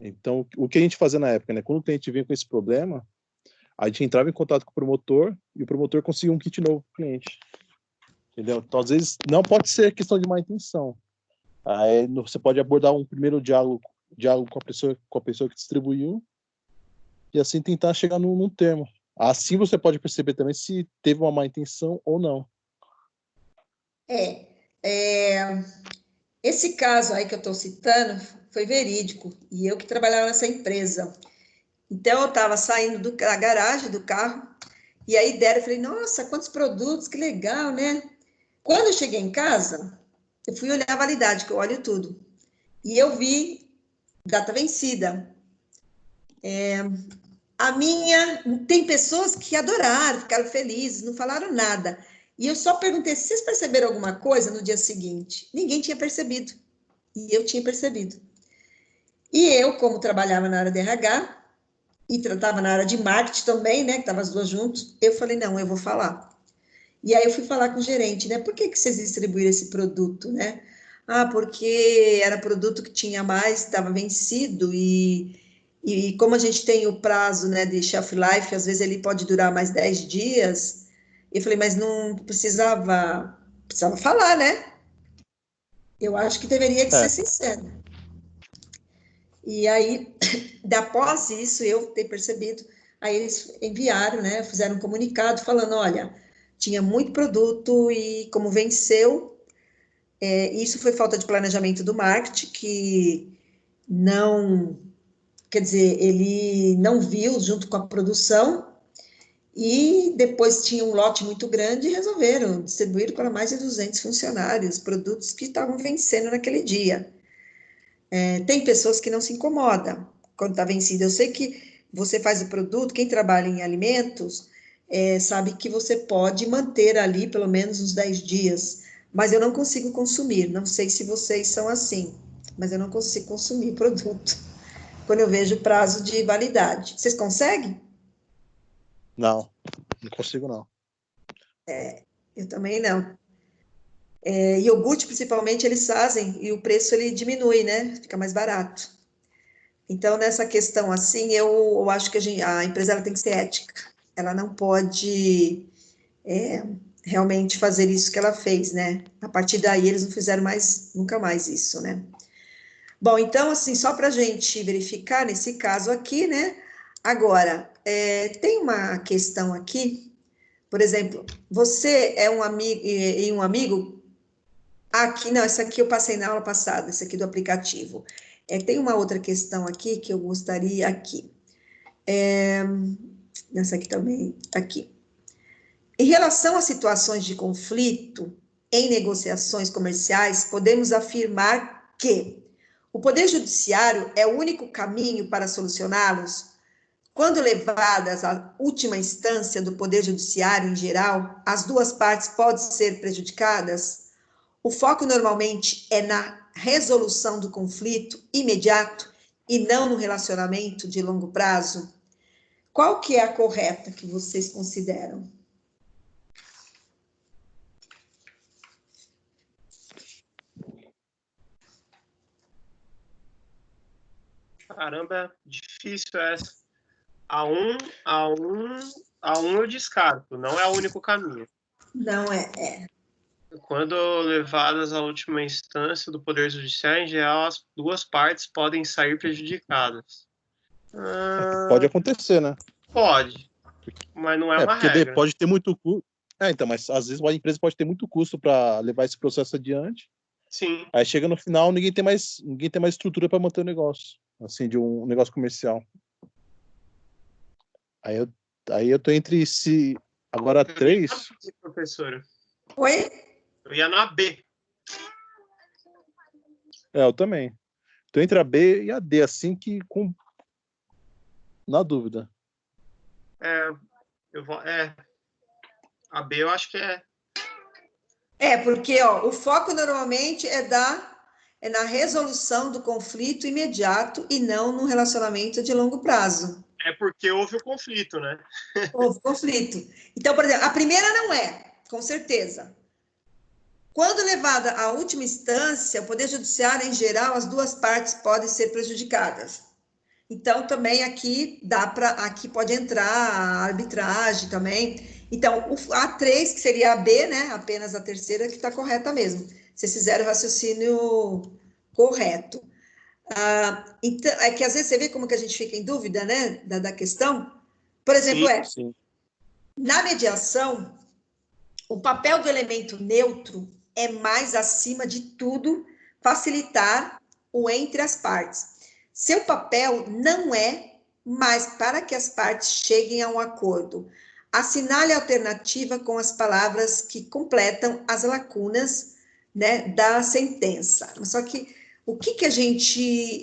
Então, o que a gente fazia na época, né? Quando o cliente vinha com esse problema, a gente entrava em contato com o promotor e o promotor conseguia um kit novo para o cliente. Entendeu? Então, às vezes, não pode ser questão de má intenção. Aí você pode abordar um primeiro diálogo com a pessoa que distribuiu e assim tentar chegar num termo. Assim você pode perceber também se teve uma má intenção ou não. Esse caso aí que eu estou citando foi verídico, e eu que trabalhava nessa empresa. Então, eu estava saindo da garagem do carro, e aí deram, eu falei, nossa, quantos produtos, que legal, né? Quando eu cheguei em casa, eu fui olhar a validade, que eu olho tudo, e eu vi data vencida. Tem pessoas que adoraram, ficaram felizes, não falaram nada. E eu só perguntei se vocês perceberam alguma coisa no dia seguinte. Ninguém tinha percebido. E eu tinha percebido. E eu, como trabalhava na área de RH e tratava na área de marketing também, né, que estavam as duas juntos, eu falei, não, eu vou falar. E aí eu fui falar com o gerente, né, por que vocês distribuíram esse produto, né? Ah, porque era produto que tinha mais, estava vencido e como a gente tem o prazo, né, de shelf life, às vezes ele pode durar mais 10 dias, eu falei, mas não precisava falar, né? Eu acho que deveria de ser sincero. E aí, após isso, eu ter percebido, aí eles enviaram, né, fizeram um comunicado falando, olha, tinha muito produto e como venceu, isso foi falta de planejamento do marketing, que não, quer dizer, ele não viu junto com a produção, e depois tinha um lote muito grande e resolveram distribuir para mais de 200 funcionários, produtos que estavam vencendo naquele dia. Tem pessoas que não se incomodam quando está vencido. Eu sei que você faz o produto, quem trabalha em alimentos, sabe que você pode manter ali pelo menos uns 10 dias, mas eu não consigo consumir. Não sei se vocês são assim, mas eu não consigo consumir produto quando eu vejo prazo de validade. Vocês conseguem? Não consigo, não. Eu também não. Iogurte, principalmente, eles fazem e o preço ele diminui, né? Fica mais barato. Então, nessa questão assim, eu acho que a empresa ela tem que ser ética. Ela não pode realmente fazer isso que ela fez, né? A partir daí, eles não fizeram nunca mais isso, né? Bom, então, assim, só para a gente verificar nesse caso aqui, né? Agora, tem uma questão aqui, por exemplo, você é um amigo e um amigo. Aqui, não, essa aqui eu passei na aula passada, esse aqui do aplicativo. Tem uma outra questão aqui que eu gostaria aqui. Nessa aqui também, aqui. Em relação a situações de conflito em negociações comerciais, podemos afirmar que o Poder Judiciário é o único caminho para solucioná-los? Quando levadas à última instância do Poder Judiciário em geral, as duas partes podem ser prejudicadas? O foco normalmente é na resolução do conflito imediato e não no relacionamento de longo prazo? Qual que é a correta que vocês consideram? Caramba, difícil essa. A um eu descarto, não é o único caminho. Não é. Quando levadas à última instância do Poder Judiciário, em geral, as duas partes podem sair prejudicadas. Pode acontecer, né? Pode, mas não é uma porque regra. pode ter muito custo. Então, mas às vezes a empresa pode ter muito custo para levar esse processo adiante. Sim. Aí chega no final, ninguém tem mais estrutura para manter o negócio, assim, de um negócio comercial. Aí Aí eu tô entre se... Agora Eu ia 3... na B, professora. Oi? Eu ia na B. Eu também. Tô entre a B e a D, assim que na dúvida. A B eu acho que é. Porque o foco normalmente é na resolução do conflito imediato e não no relacionamento de longo prazo. É porque houve o conflito, né? Houve conflito. Então, por exemplo, a primeira não é, com certeza. Quando levada à última instância, o Poder Judiciário, em geral, as duas partes podem ser prejudicadas. Então, também aqui pode entrar a arbitragem também. Então, a 3, que seria a B, né? Apenas a terceira, que está correta mesmo. Vocês fizeram o raciocínio correto. Então, é que às vezes você vê como que a gente fica em dúvida, né? Da questão. Por exemplo, Sim. na mediação, o papel do elemento neutro é mais, acima de tudo, facilitar o entre as partes. Seu papel não é mais para que as partes cheguem a um acordo. Assinale a alternativa com as palavras que completam as lacunas, né, da sentença. Só que o que a gente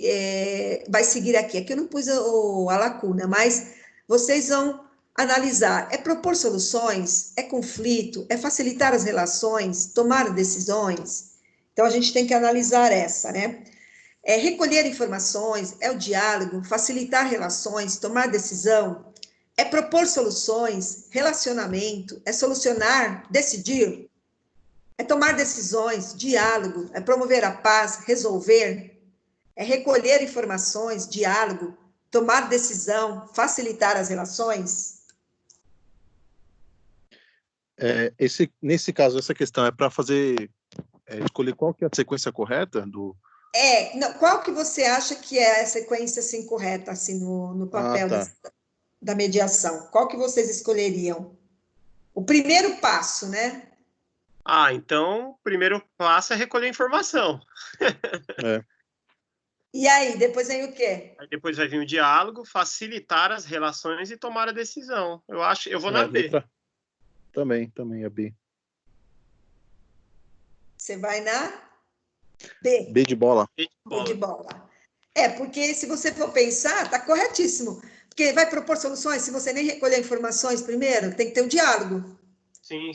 vai seguir aqui? Aqui eu não pus a lacuna, mas vocês vão analisar. É propor soluções? É conflito? É facilitar as relações? Tomar decisões? Então, a gente tem que analisar essa, né? É recolher informações? É o diálogo? Facilitar relações? Tomar decisão? É propor soluções? Relacionamento? É solucionar? Decidir? É tomar decisões? Diálogo? É promover a paz? Resolver? É recolher informações? Diálogo? Tomar decisão? Facilitar as relações? Nesse caso, essa questão é para fazer... escolher qual que é a sequência correta do... Não, qual que você acha que é a sequência assim, correta assim, no papel tá. da mediação? Qual que vocês escolheriam? O primeiro passo, né? Então, o primeiro passo é recolher informação. E aí, depois vem o quê? Aí depois vai vir o diálogo, facilitar as relações e tomar a decisão. Eu vou na B. Também, a B. Você vai na B. B de bola. B de bola. Porque se você for pensar, tá corretíssimo. Porque vai propor soluções, se você nem recolher informações primeiro, tem que ter um diálogo. Sim.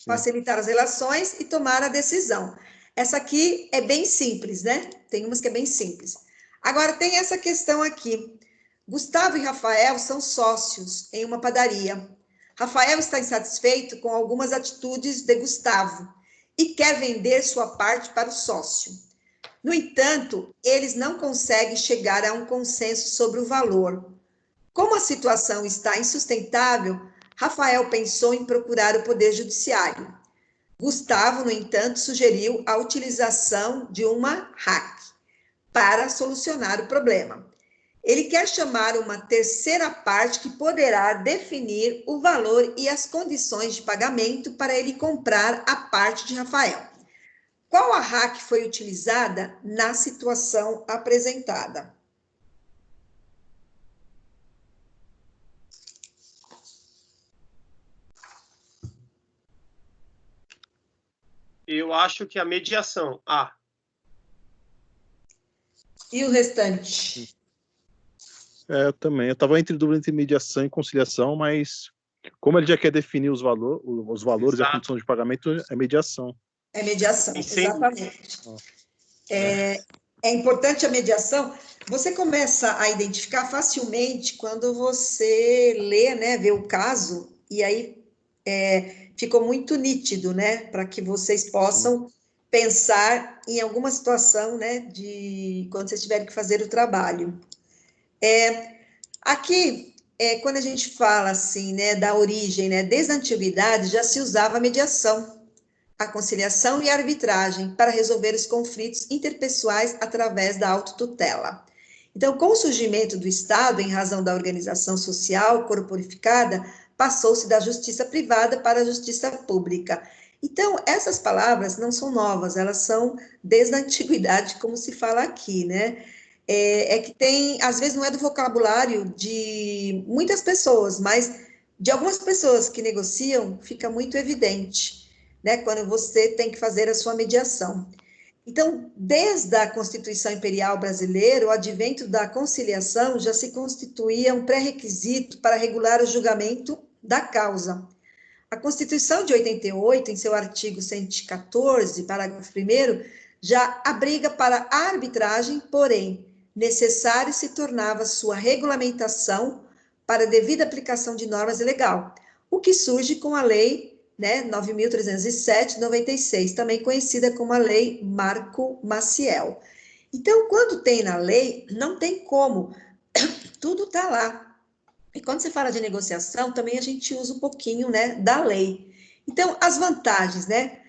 Facilitar as relações e tomar a decisão. Essa aqui é bem simples, né? Tem umas que é bem simples. Agora, tem essa questão aqui. Gustavo e Rafael são sócios em uma padaria. Rafael está insatisfeito com algumas atitudes de Gustavo e quer vender sua parte para o sócio. No entanto, eles não conseguem chegar a um consenso sobre o valor. Como a situação está insustentável, Rafael pensou em procurar o Poder Judiciário. Gustavo, no entanto, sugeriu a utilização de uma hack para solucionar o problema. Ele quer chamar uma terceira parte que poderá definir o valor e as condições de pagamento para ele comprar a parte de Rafael. Qual a hack foi utilizada na situação apresentada? Eu acho que a mediação. E o restante? Eu também. Eu estava entre dúvida entre mediação e conciliação, mas como ele já quer definir os valores e a condição de pagamento, é mediação. É mediação, exatamente. É importante a mediação. Você começa a identificar facilmente quando você lê, né, vê o caso, e aí ficou muito nítido, né, para que vocês possam pensar em alguma situação, né, de quando vocês tiverem que fazer o trabalho. Aqui, quando a gente fala assim, né, da origem, né, desde a antiguidade já se usava a mediação, a conciliação e a arbitragem para resolver os conflitos interpessoais através da autotutela. Então, com o surgimento do Estado, em razão da organização social corporificada, passou-se da justiça privada para a justiça pública. Então, essas palavras não são novas, elas são desde a antiguidade, como se fala aqui, né? Que tem, às vezes não é do vocabulário de muitas pessoas, mas de algumas pessoas que negociam, fica muito evidente, né, quando você tem que fazer a sua mediação. Então, desde a Constituição Imperial Brasileira, o advento da conciliação já se constituía um pré-requisito para regular o julgamento da causa. A Constituição de 88, em seu artigo 114, parágrafo 1º, já abriga para a arbitragem, porém, necessário se tornava sua regulamentação para devida aplicação de normas legal, o que surge com a Lei, né, 9.307, 96, também conhecida como a Lei Marco Maciel. Então, quando tem na lei, não tem como, tudo está lá. E quando você fala de negociação, também a gente usa um pouquinho, né, da lei. Então, as vantagens, né?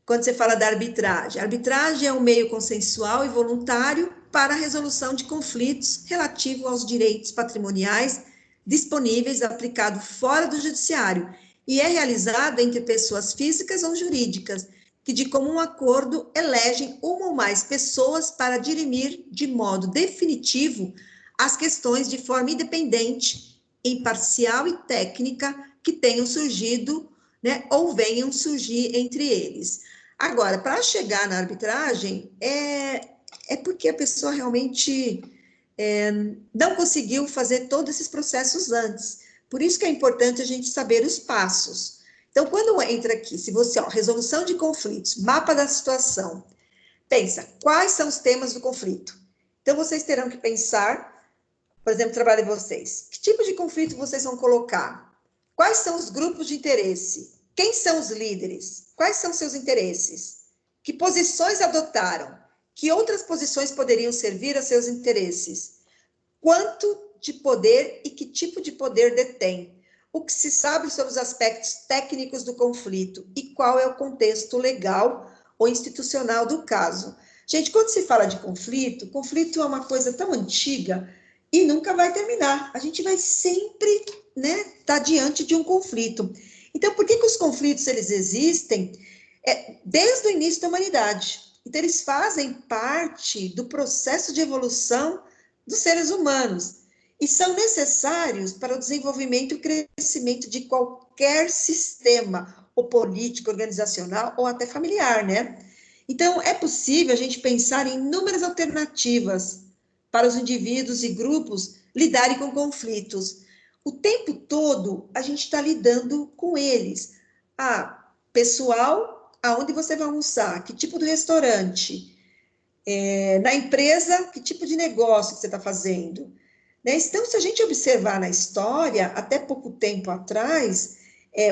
Quando você fala da arbitragem. A arbitragem é um meio consensual e voluntário para a resolução de conflitos relativos aos direitos patrimoniais disponíveis, aplicado fora do judiciário, e é realizada entre pessoas físicas ou jurídicas, que de comum acordo elegem uma ou mais pessoas para dirimir de modo definitivo as questões de forma independente, imparcial e técnica que tenham surgido, né, ou venham surgir entre eles. Agora, para chegar na arbitragem, é porque a pessoa realmente não conseguiu fazer todos esses processos antes. Por isso que é importante a gente saber os passos. Então, quando entra aqui, se você, resolução de conflitos, mapa da situação, pensa, quais são os temas do conflito? Então, vocês terão que pensar, por exemplo, trabalho de vocês, que tipo de conflito vocês vão colocar? Quais são os grupos de interesse? Quem são os líderes? Quais são seus interesses? Que posições adotaram? Que outras posições poderiam servir a seus interesses? Quanto de poder e que tipo de poder detém? O que se sabe sobre os aspectos técnicos do conflito e qual é o contexto legal ou institucional do caso? Gente, quando se fala de conflito, conflito é uma coisa tão antiga e nunca vai terminar. A gente vai sempre, né, estar diante de um conflito. Então, por que os conflitos eles existem? Desde o início da humanidade. Então, eles fazem parte do processo de evolução dos seres humanos e são necessários para o desenvolvimento e o crescimento de qualquer sistema, ou político, organizacional, ou até familiar, né? Então, é possível a gente pensar em inúmeras alternativas para os indivíduos e grupos lidarem com conflitos. O tempo todo, a gente está lidando com eles. Pessoal, aonde você vai almoçar? Que tipo de restaurante? Na empresa, que tipo de negócio que você está fazendo? Né? Então, se a gente observar na história, até pouco tempo atrás,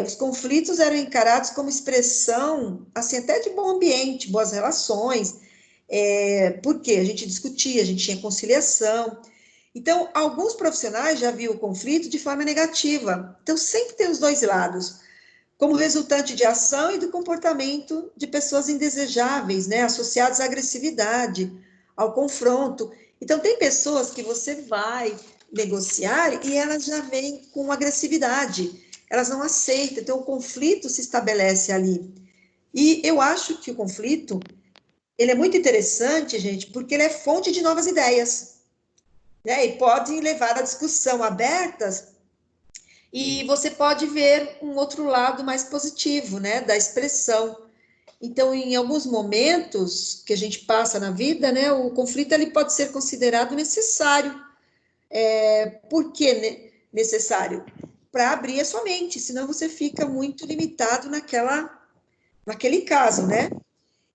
os conflitos eram encarados como expressão, assim, até de bom ambiente, boas relações, porque a gente discutia, a gente tinha conciliação. Então, alguns profissionais já viam o conflito de forma negativa. Então, sempre tem os dois lados, como resultante de ação e do comportamento de pessoas indesejáveis, né, associadas à agressividade, ao confronto. Então, tem pessoas que você vai negociar e elas já vêm com agressividade, elas não aceitam, então o conflito se estabelece ali. E eu acho que o conflito, ele é muito interessante, gente, porque ele é fonte de novas ideias, né, e pode levar a discussão abertas. E você pode ver um outro lado mais positivo, né, da expressão. Então, em alguns momentos que a gente passa na vida, né, o conflito ele pode ser considerado necessário. Por que necessário? Para abrir a sua mente, senão você fica muito limitado naquele caso, né?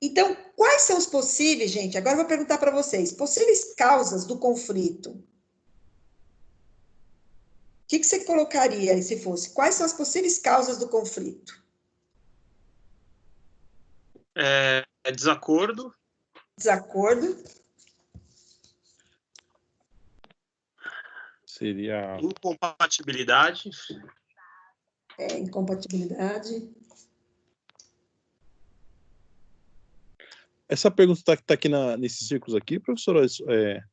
Então, quais são os possíveis, gente? Agora eu vou perguntar para vocês, possíveis causas do conflito. O que você colocaria aí, se fosse? Quais são as possíveis causas do conflito? Desacordo. Desacordo. Seria... Incompatibilidade. Incompatibilidade. Essa pergunta está aqui nesses círculos aqui, professora?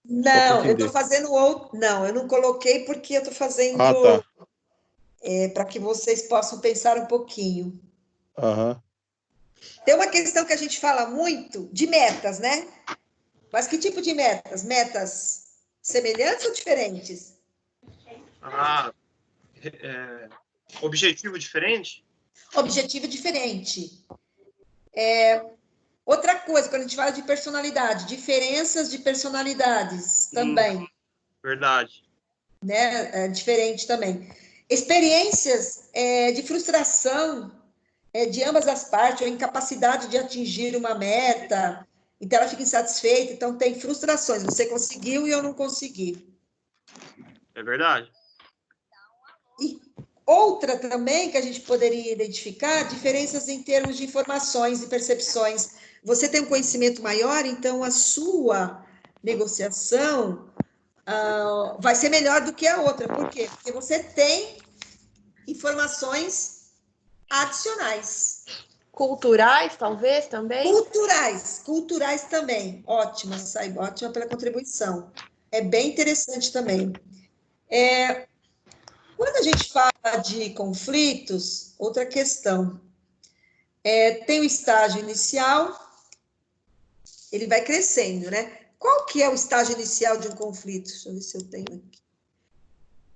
Não, eu estou fazendo outro. Não, eu não coloquei porque eu estou fazendo tá. Para que vocês possam pensar um pouquinho. Uhum. Tem uma questão que a gente fala muito de metas, né? Mas que tipo de metas? Metas semelhantes ou diferentes? Objetivo diferente? Objetivo diferente. Outra coisa, quando a gente fala de personalidade, diferenças de personalidades também, Verdade. né? É diferente também. Experiências de frustração de ambas as partes, ou incapacidade de atingir uma meta, então ela fica insatisfeita, então tem frustrações, você conseguiu e eu não consegui. É verdade. E outra também que a gente poderia identificar, diferenças em termos de informações e percepções. Você tem um conhecimento maior, então a sua negociação vai ser melhor do que a outra. Por quê? Porque você tem informações adicionais. Culturais, talvez, também? Culturais também. Ótima, Saiba, ótima pela contribuição. É bem interessante também. Quando a gente fala de conflitos, outra questão. Tem o estágio inicial, ele vai crescendo, né? Qual que é o estágio inicial de um conflito? Deixa eu ver se eu tenho aqui.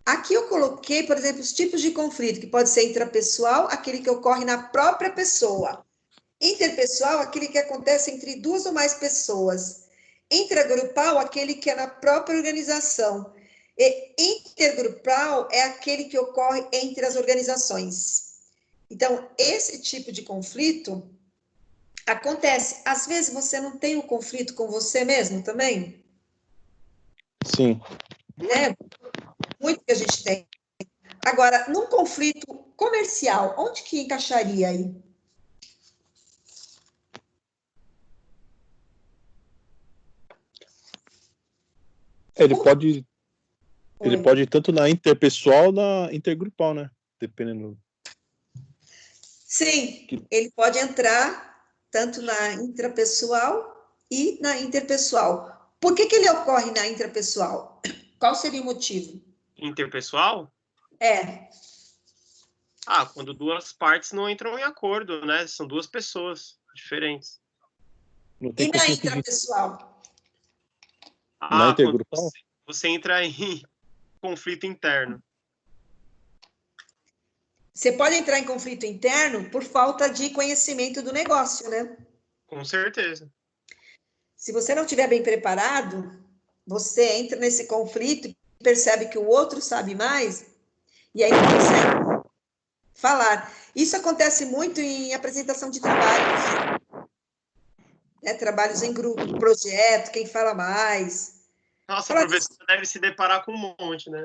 Aqui eu coloquei, por exemplo, os tipos de conflito, que pode ser intrapessoal, aquele que ocorre na própria pessoa. Interpessoal, aquele que acontece entre duas ou mais pessoas. Intragrupal, aquele que é na própria organização. E intergrupal é aquele que ocorre entre as organizações. Então, esse tipo de conflito acontece. Às vezes, você não tem um conflito com você mesmo também? Sim. Muito que a gente tem. Agora, num conflito comercial, onde que encaixaria aí? Ele pode ir tanto na interpessoal, na intergrupal, né? Dependendo. Sim, ele pode entrar tanto na intrapessoal e na interpessoal. Por que ele ocorre na intrapessoal? Qual seria o motivo? Interpessoal? Quando duas partes não entram em acordo, né? São duas pessoas diferentes. Não tem E na conflito intrapessoal? Na intergrupal? Quando você entra em conflito interno. Você pode entrar em conflito interno por falta de conhecimento do negócio, né? Com certeza. Se você não estiver bem preparado, você entra nesse conflito e percebe que o outro sabe mais, e aí não consegue falar. Isso acontece muito em apresentação de trabalhos, né? Trabalhos em grupo, projeto, quem fala mais. Nossa, a professora deve se deparar com um monte, né?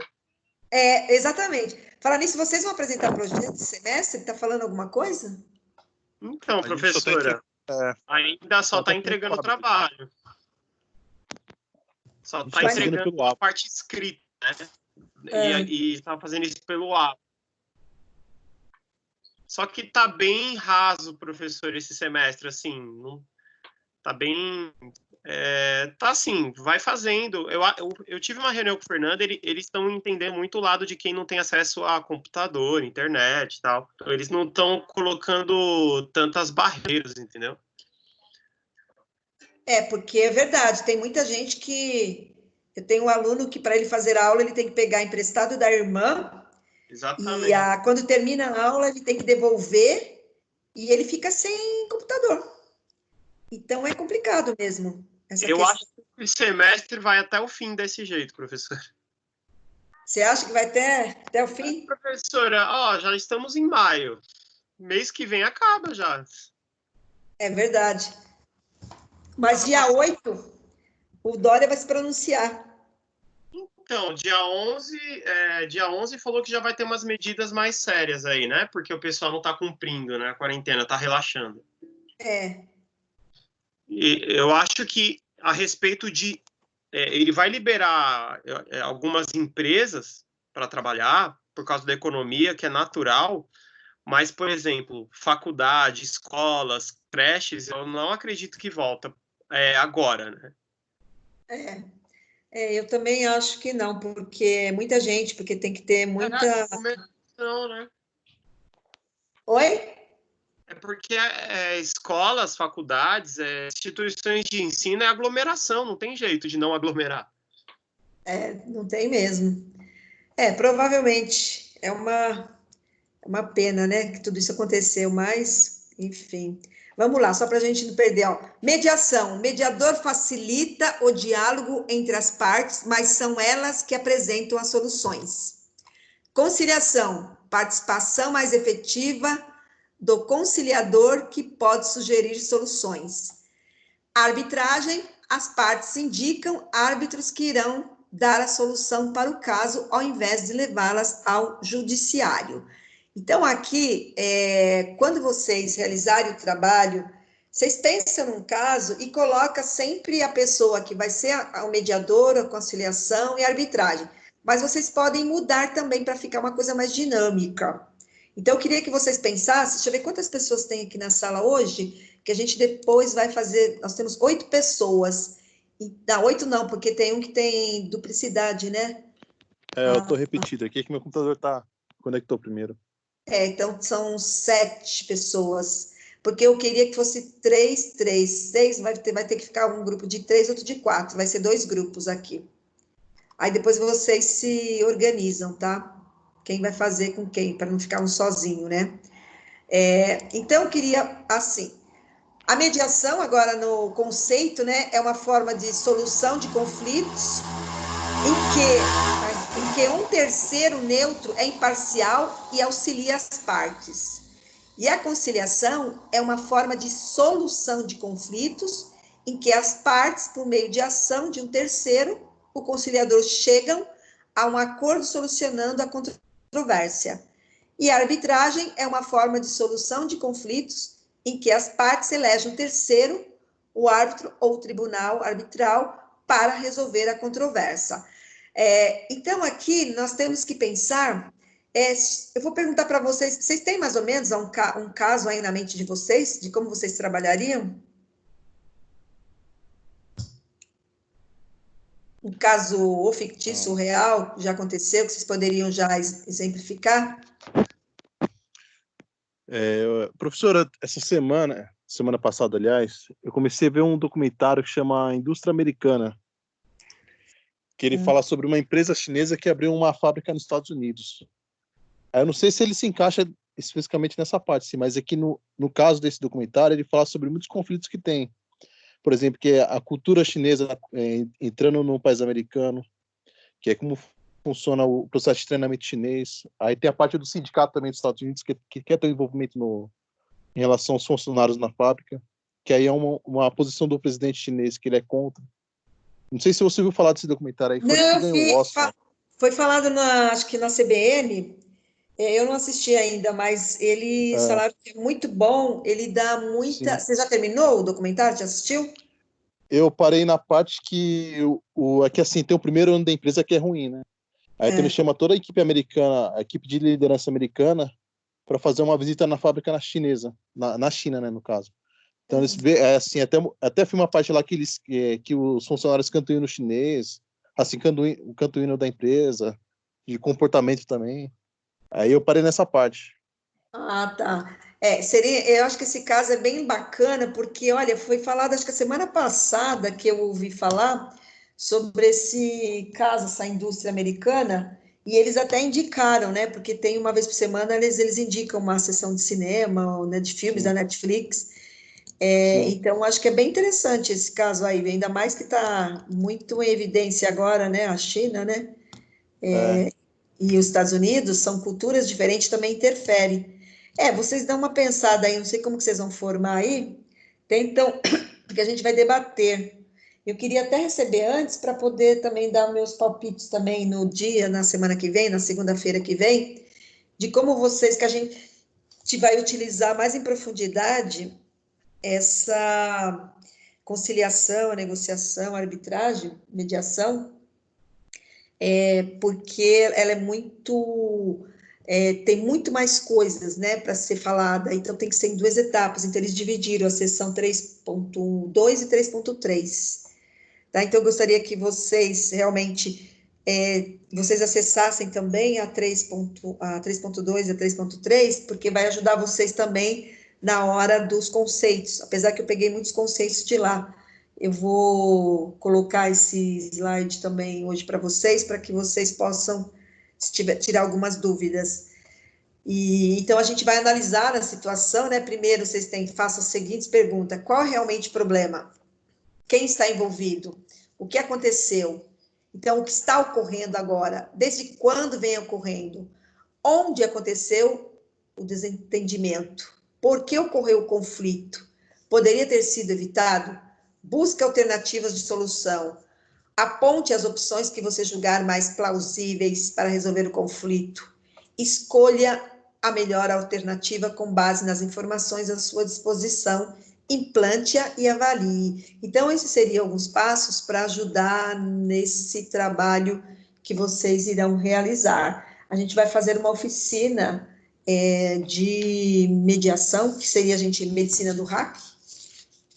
Exatamente. Falar nisso, vocês vão apresentar projeto de semestre? Está falando alguma coisa? Então, professora, ainda só está entregando o trabalho. Só está entregando a parte escrita, né? E está fazendo isso pelo app. Só que está bem raso, professor, esse semestre, assim, não, tá bem... tá assim, vai fazendo. Eu tive uma reunião com o Fernando, eles estão entendendo muito o lado de quem não tem acesso a computador, internet e tal. Então, eles não estão colocando tantas barreiras, entendeu? Porque é verdade, tem muita gente que... Eu tenho um aluno que, para ele fazer aula, ele tem que pegar emprestado da irmã. Exatamente. E quando termina a aula, ele tem que devolver e ele fica sem computador. Então, é complicado mesmo. Eu acho que o semestre vai até o fim desse jeito, professor. Você acha que vai até o fim? Professora, já estamos em maio. Mês que vem acaba já. É verdade. Mas dia 8, o Dória vai se pronunciar. Então, dia 11 falou que já vai ter umas medidas mais sérias aí, né? Porque o pessoal não está cumprindo, né? A quarentena, está relaxando. E eu acho que a respeito de... ele vai liberar algumas empresas para trabalhar por causa da economia, que é natural, mas, por exemplo, faculdade, escolas, creches, eu não acredito que volta agora, né? Eu também acho que não, porque é muita gente, porque tem que ter muita... Não, né? Oi? É porque escolas, faculdades, instituições de ensino é aglomeração, não tem jeito de não aglomerar. Não tem mesmo. Provavelmente é uma É uma pena, né, que tudo isso aconteceu, mas, enfim. Vamos lá, só para a gente não perder. Ó. Mediação. O mediador facilita o diálogo entre as partes, mas são elas que apresentam as soluções. Conciliação. Participação mais efetiva do conciliador que pode sugerir soluções. Arbitragem. As partes indicam árbitros que irão dar a solução para o caso, ao invés de levá-las ao judiciário. Então, aqui, quando vocês realizarem o trabalho, vocês pensam num caso e colocam sempre a pessoa que vai ser o mediador, a conciliação e a arbitragem. Mas vocês podem mudar também para ficar uma coisa mais dinâmica. Então, eu queria que vocês pensassem, deixa eu ver quantas pessoas tem aqui na sala hoje, que a gente depois vai fazer, nós temos 8 pessoas. Não, 8 não, porque tem um que tem duplicidade, né? Eu estou repetido aqui, que meu computador conectou primeiro. Então são 7 pessoas, porque eu queria que fosse 3, 6, vai ter que ficar um grupo de 3, outro de 4, vai ser 2 grupos aqui. Aí depois vocês se organizam, tá? Quem vai fazer com quem, para não ficar um sozinho, né? Então eu queria, assim, a mediação, agora no conceito, né, é uma forma de solução de conflitos em que um terceiro neutro é imparcial e auxilia as partes. E a conciliação é uma forma de solução de conflitos em que as partes, por meio de ação de um terceiro, o conciliador, chegam a um acordo solucionando a controvérsia. E a arbitragem é uma forma de solução de conflitos em que as partes elegem um terceiro, o árbitro ou o tribunal arbitral, para resolver a controvérsia. Então, aqui nós temos que pensar, eu vou perguntar para vocês, vocês têm mais ou menos um caso aí na mente de vocês, de como vocês trabalhariam? Um caso ou fictício ou real, já aconteceu, que vocês poderiam já exemplificar? Professora, essa semana passada, aliás, eu comecei a ver um documentário que chama Indústria Americana, que ele fala sobre uma empresa chinesa que abriu uma fábrica nos Estados Unidos. Eu não sei se ele se encaixa especificamente nessa parte, sim, mas aqui no caso desse documentário, ele fala sobre muitos conflitos que tem. Por exemplo, que é a cultura chinesa entrando no país americano, que é como funciona o processo de treinamento chinês. Aí tem a parte do sindicato também dos Estados Unidos, que quer ter um envolvimento em relação aos funcionários na fábrica, que aí é uma posição do presidente chinês que ele é contra. Não sei se você ouviu falar desse documentário aí, foi que ganhou o Oscar. Foi falado, acho que na CBN, eu não assisti ainda, mas eles falaram que é muito bom, ele dá muita... Sim. Você já terminou o documentário? Já assistiu? Eu parei na parte que aqui, assim, tem o primeiro ano da empresa que é ruim, né? Aí então ele chama toda a equipe americana, a equipe de liderança americana, para fazer uma visita na fábrica chinesa, na China, né, no caso. Então eles vê, assim, até foi uma parte lá que os funcionários cantam hino chinês, assim, cantam o hino da empresa, de comportamento também. Aí eu parei nessa parte. Ah, tá. Eu acho que esse caso é bem bacana, porque, olha, foi falado, acho que a semana passada que eu ouvi falar sobre esse caso, essa indústria americana, e eles até indicaram, né, porque tem uma vez por semana, eles indicam uma sessão de cinema, né, de filmes da Netflix, então acho que é bem interessante esse caso aí, ainda mais que está muito em evidência agora, né, a China, né, e os Estados Unidos, são culturas diferentes, também interferem. Vocês dão uma pensada aí, não sei como que vocês vão formar aí, então, porque a gente vai debater. Eu queria até receber antes, para poder também dar meus palpites também no dia, na semana que vem, na segunda-feira que vem, de como vocês, que a gente vai utilizar mais em profundidade essa conciliação, negociação, arbitragem, mediação, porque ela é muito... tem muito mais coisas, né, para ser falada, então tem que ser em 2 etapas, então eles dividiram a sessão 3.2 e 3.3, tá? Então eu gostaria que vocês realmente, vocês acessassem também a 3.2 e a 3.3, porque vai ajudar vocês também na hora dos conceitos, apesar que eu peguei muitos conceitos de lá. Eu vou colocar esse slide também hoje para vocês que vocês possam tirar algumas dúvidas. E então a gente vai analisar a situação, né? Primeiro vocês façam as seguintes perguntas: qual é realmente o problema? Quem está envolvido? O que aconteceu? Então, o que está ocorrendo agora? Desde quando vem ocorrendo? Onde aconteceu o desentendimento? Por que ocorreu o conflito? Poderia ter sido evitado? Busque alternativas de solução. Aponte as opções que você julgar mais plausíveis para resolver o conflito. Escolha a melhor alternativa com base nas informações à sua disposição. Implante-a e avalie. Então, esses seriam alguns passos para ajudar nesse trabalho que vocês irão realizar. A gente vai fazer uma oficina de mediação, que seria a gente medicina do hack,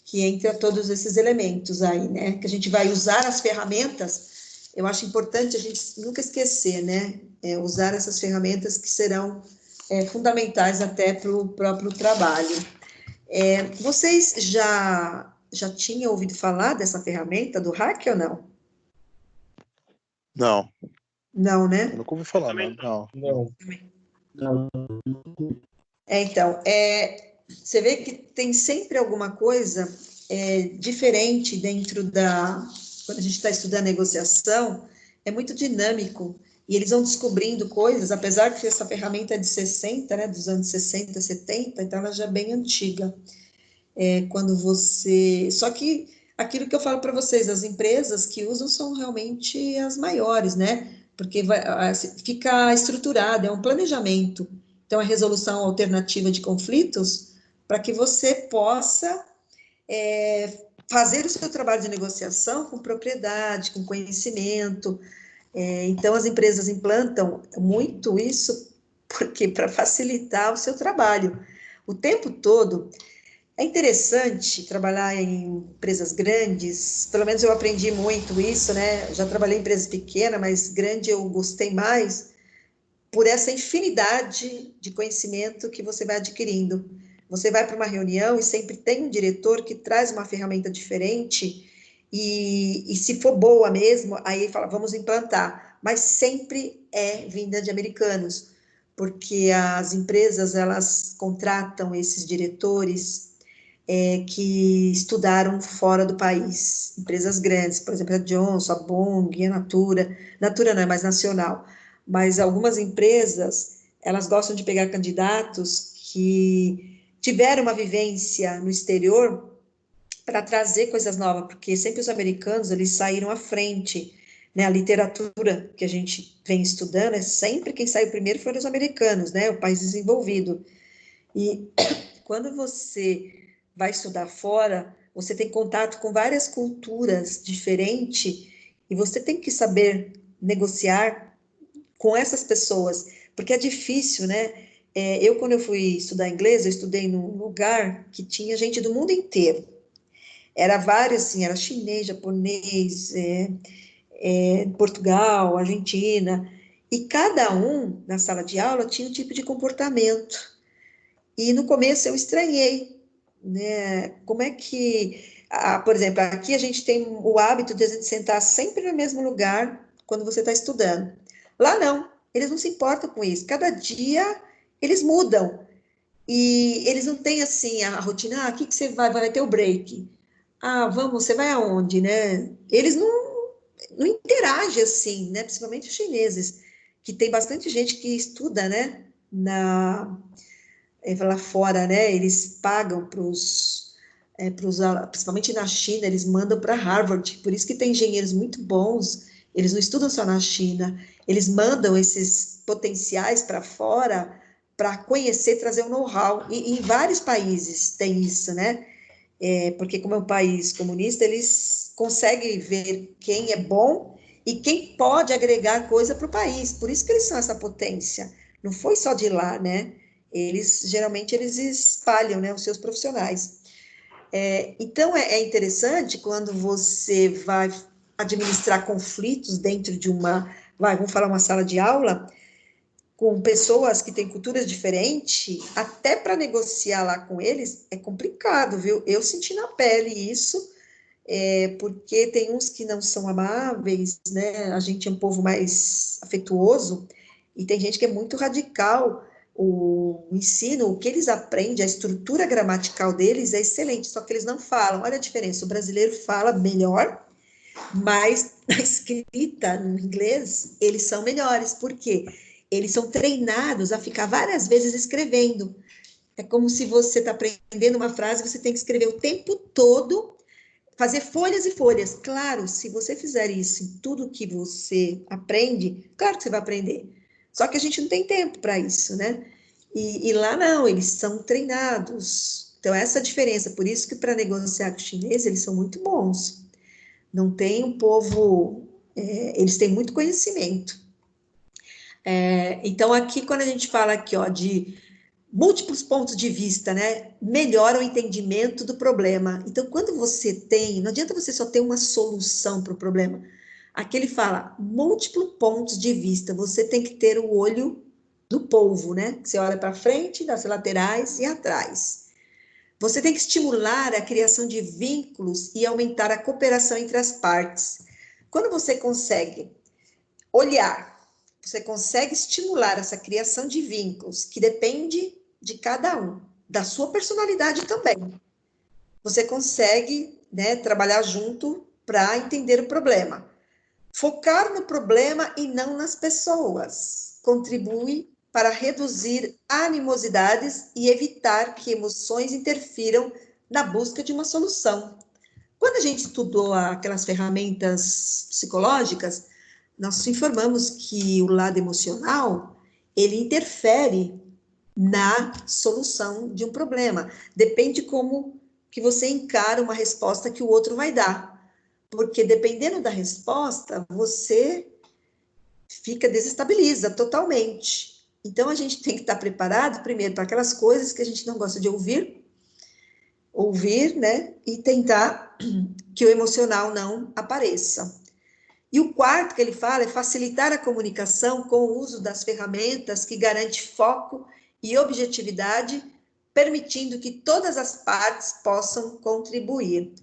que entra todos esses elementos aí, né? Que a gente vai usar as ferramentas. Eu acho importante a gente nunca esquecer, né? Usar essas ferramentas que serão fundamentais até para o próprio trabalho. Vocês já tinham ouvido falar dessa ferramenta do hack ou não? Não. Não, né? Eu nunca ouvi falar, não. Não. Então, você vê que tem sempre alguma coisa diferente dentro quando a gente está estudando negociação, é muito dinâmico, e eles vão descobrindo coisas, apesar que essa ferramenta é de 60, né, dos anos 60, 70, então ela já é bem antiga. Só que aquilo que eu falo para vocês, as empresas que usam são realmente as maiores, né? Porque fica estruturado, é um planejamento. Então, a resolução alternativa de conflitos, para que você possa fazer o seu trabalho de negociação com propriedade, com conhecimento. Então, as empresas implantam muito isso, porque para facilitar o seu trabalho. O tempo todo. É interessante trabalhar em empresas grandes, pelo menos eu aprendi muito isso, né? Já trabalhei em empresas pequenas, mas grande eu gostei mais, por essa infinidade de conhecimento que você vai adquirindo. Você vai para uma reunião e sempre tem um diretor que traz uma ferramenta diferente, e se for boa mesmo, aí ele fala, vamos implantar. Mas sempre é vinda de americanos, porque as empresas, elas contratam esses diretores que estudaram fora do país, empresas grandes, por exemplo, a Johnson, a Bong, a Natura não é mais nacional, mas algumas empresas, elas gostam de pegar candidatos que tiveram uma vivência no exterior para trazer coisas novas, porque sempre os americanos, eles saíram à frente, né, a literatura que a gente vem estudando, sempre quem saiu primeiro foram os americanos, né, o país desenvolvido, e quando você vai estudar fora, você tem contato com várias culturas diferentes e você tem que saber negociar com essas pessoas, porque é difícil, né? Quando eu fui estudar inglês, eu estudei num lugar que tinha gente do mundo inteiro. Era vários, assim, era chinês, japonês, Portugal, Argentina, e cada um, na sala de aula, tinha um tipo de comportamento. E no começo eu estranhei, né? Como é que, por exemplo, aqui a gente tem o hábito de a gente sentar sempre no mesmo lugar quando você está estudando. Lá não, eles não se importam com isso. Cada dia eles mudam. E eles não têm assim a rotina, aqui que você vai ter o break. Vamos, você vai aonde, né? Eles não interagem assim, né? Principalmente os chineses, que tem bastante gente que estuda, né? Lá fora, né? Eles pagam principalmente na China, eles mandam para Harvard, por isso que tem engenheiros muito bons, eles não estudam só na China, eles mandam esses potenciais para fora para conhecer, trazer um know-how, e em vários países tem isso, né? Porque como é um país comunista, eles conseguem ver quem é bom e quem pode agregar coisa para o país, por isso que eles são essa potência, não foi só de lá, né? Geralmente eles espalham, né, os seus profissionais. Então, é interessante quando você vai administrar conflitos dentro de vamos falar uma sala de aula, com pessoas que têm culturas diferentes, até para negociar lá com eles, é complicado, viu? Eu senti na pele isso, porque tem uns que não são amáveis, né? A gente é um povo mais afetuoso, e tem gente que é muito radical, o ensino, o que eles aprendem, a estrutura gramatical deles é excelente, só que eles não falam. Olha a diferença, o brasileiro fala melhor, mas na escrita, no inglês, eles são melhores. Por quê? Eles são treinados a ficar várias vezes escrevendo. É como se você está aprendendo uma frase, você tem que escrever o tempo todo, fazer folhas e folhas. Claro, se você fizer isso em tudo que você aprende, claro que você vai aprender. Só que a gente não tem tempo para isso, né? E lá não, eles são treinados. Então, essa é a diferença. Por isso que para negociar com o chinês, eles são muito bons. Não tem um povo... eles têm muito conhecimento. Então, aqui, quando a gente fala aqui, ó, de múltiplos pontos de vista, né? Melhora o entendimento do problema. Então, quando você tem... Não adianta você só ter uma solução para o problema. Aqui ele fala múltiplos pontos de vista. Você tem que ter o olho do polvo, né? Você olha para frente, das laterais e atrás. Você tem que estimular a criação de vínculos e aumentar a cooperação entre as partes. Quando você consegue olhar, você consegue estimular essa criação de vínculos, que depende de cada um, da sua personalidade também. Você consegue, né, trabalhar junto para entender o problema. Focar no problema e não nas pessoas contribui para reduzir animosidades e evitar que emoções interfiram na busca de uma solução. Quando a gente estudou aquelas ferramentas psicológicas, nós informamos que o lado emocional, ele interfere na solução de um problema. Depende como que você encara uma resposta que o outro vai dar. Porque dependendo da resposta, você desestabiliza totalmente. Então, a gente tem que estar preparado, primeiro, para aquelas coisas que a gente não gosta de ouvir, né? E tentar que o emocional não apareça. E o quarto que ele fala é facilitar a comunicação com o uso das ferramentas que garante foco e objetividade, permitindo que todas as partes possam contribuir.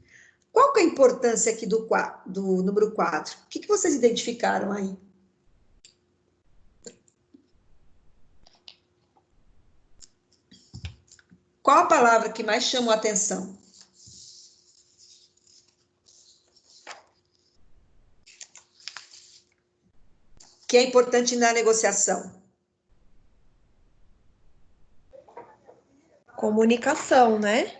Qual que é a importância aqui do número 4? O que vocês identificaram aí? Qual a palavra que mais chamou a atenção? Que é importante na negociação? Comunicação, né?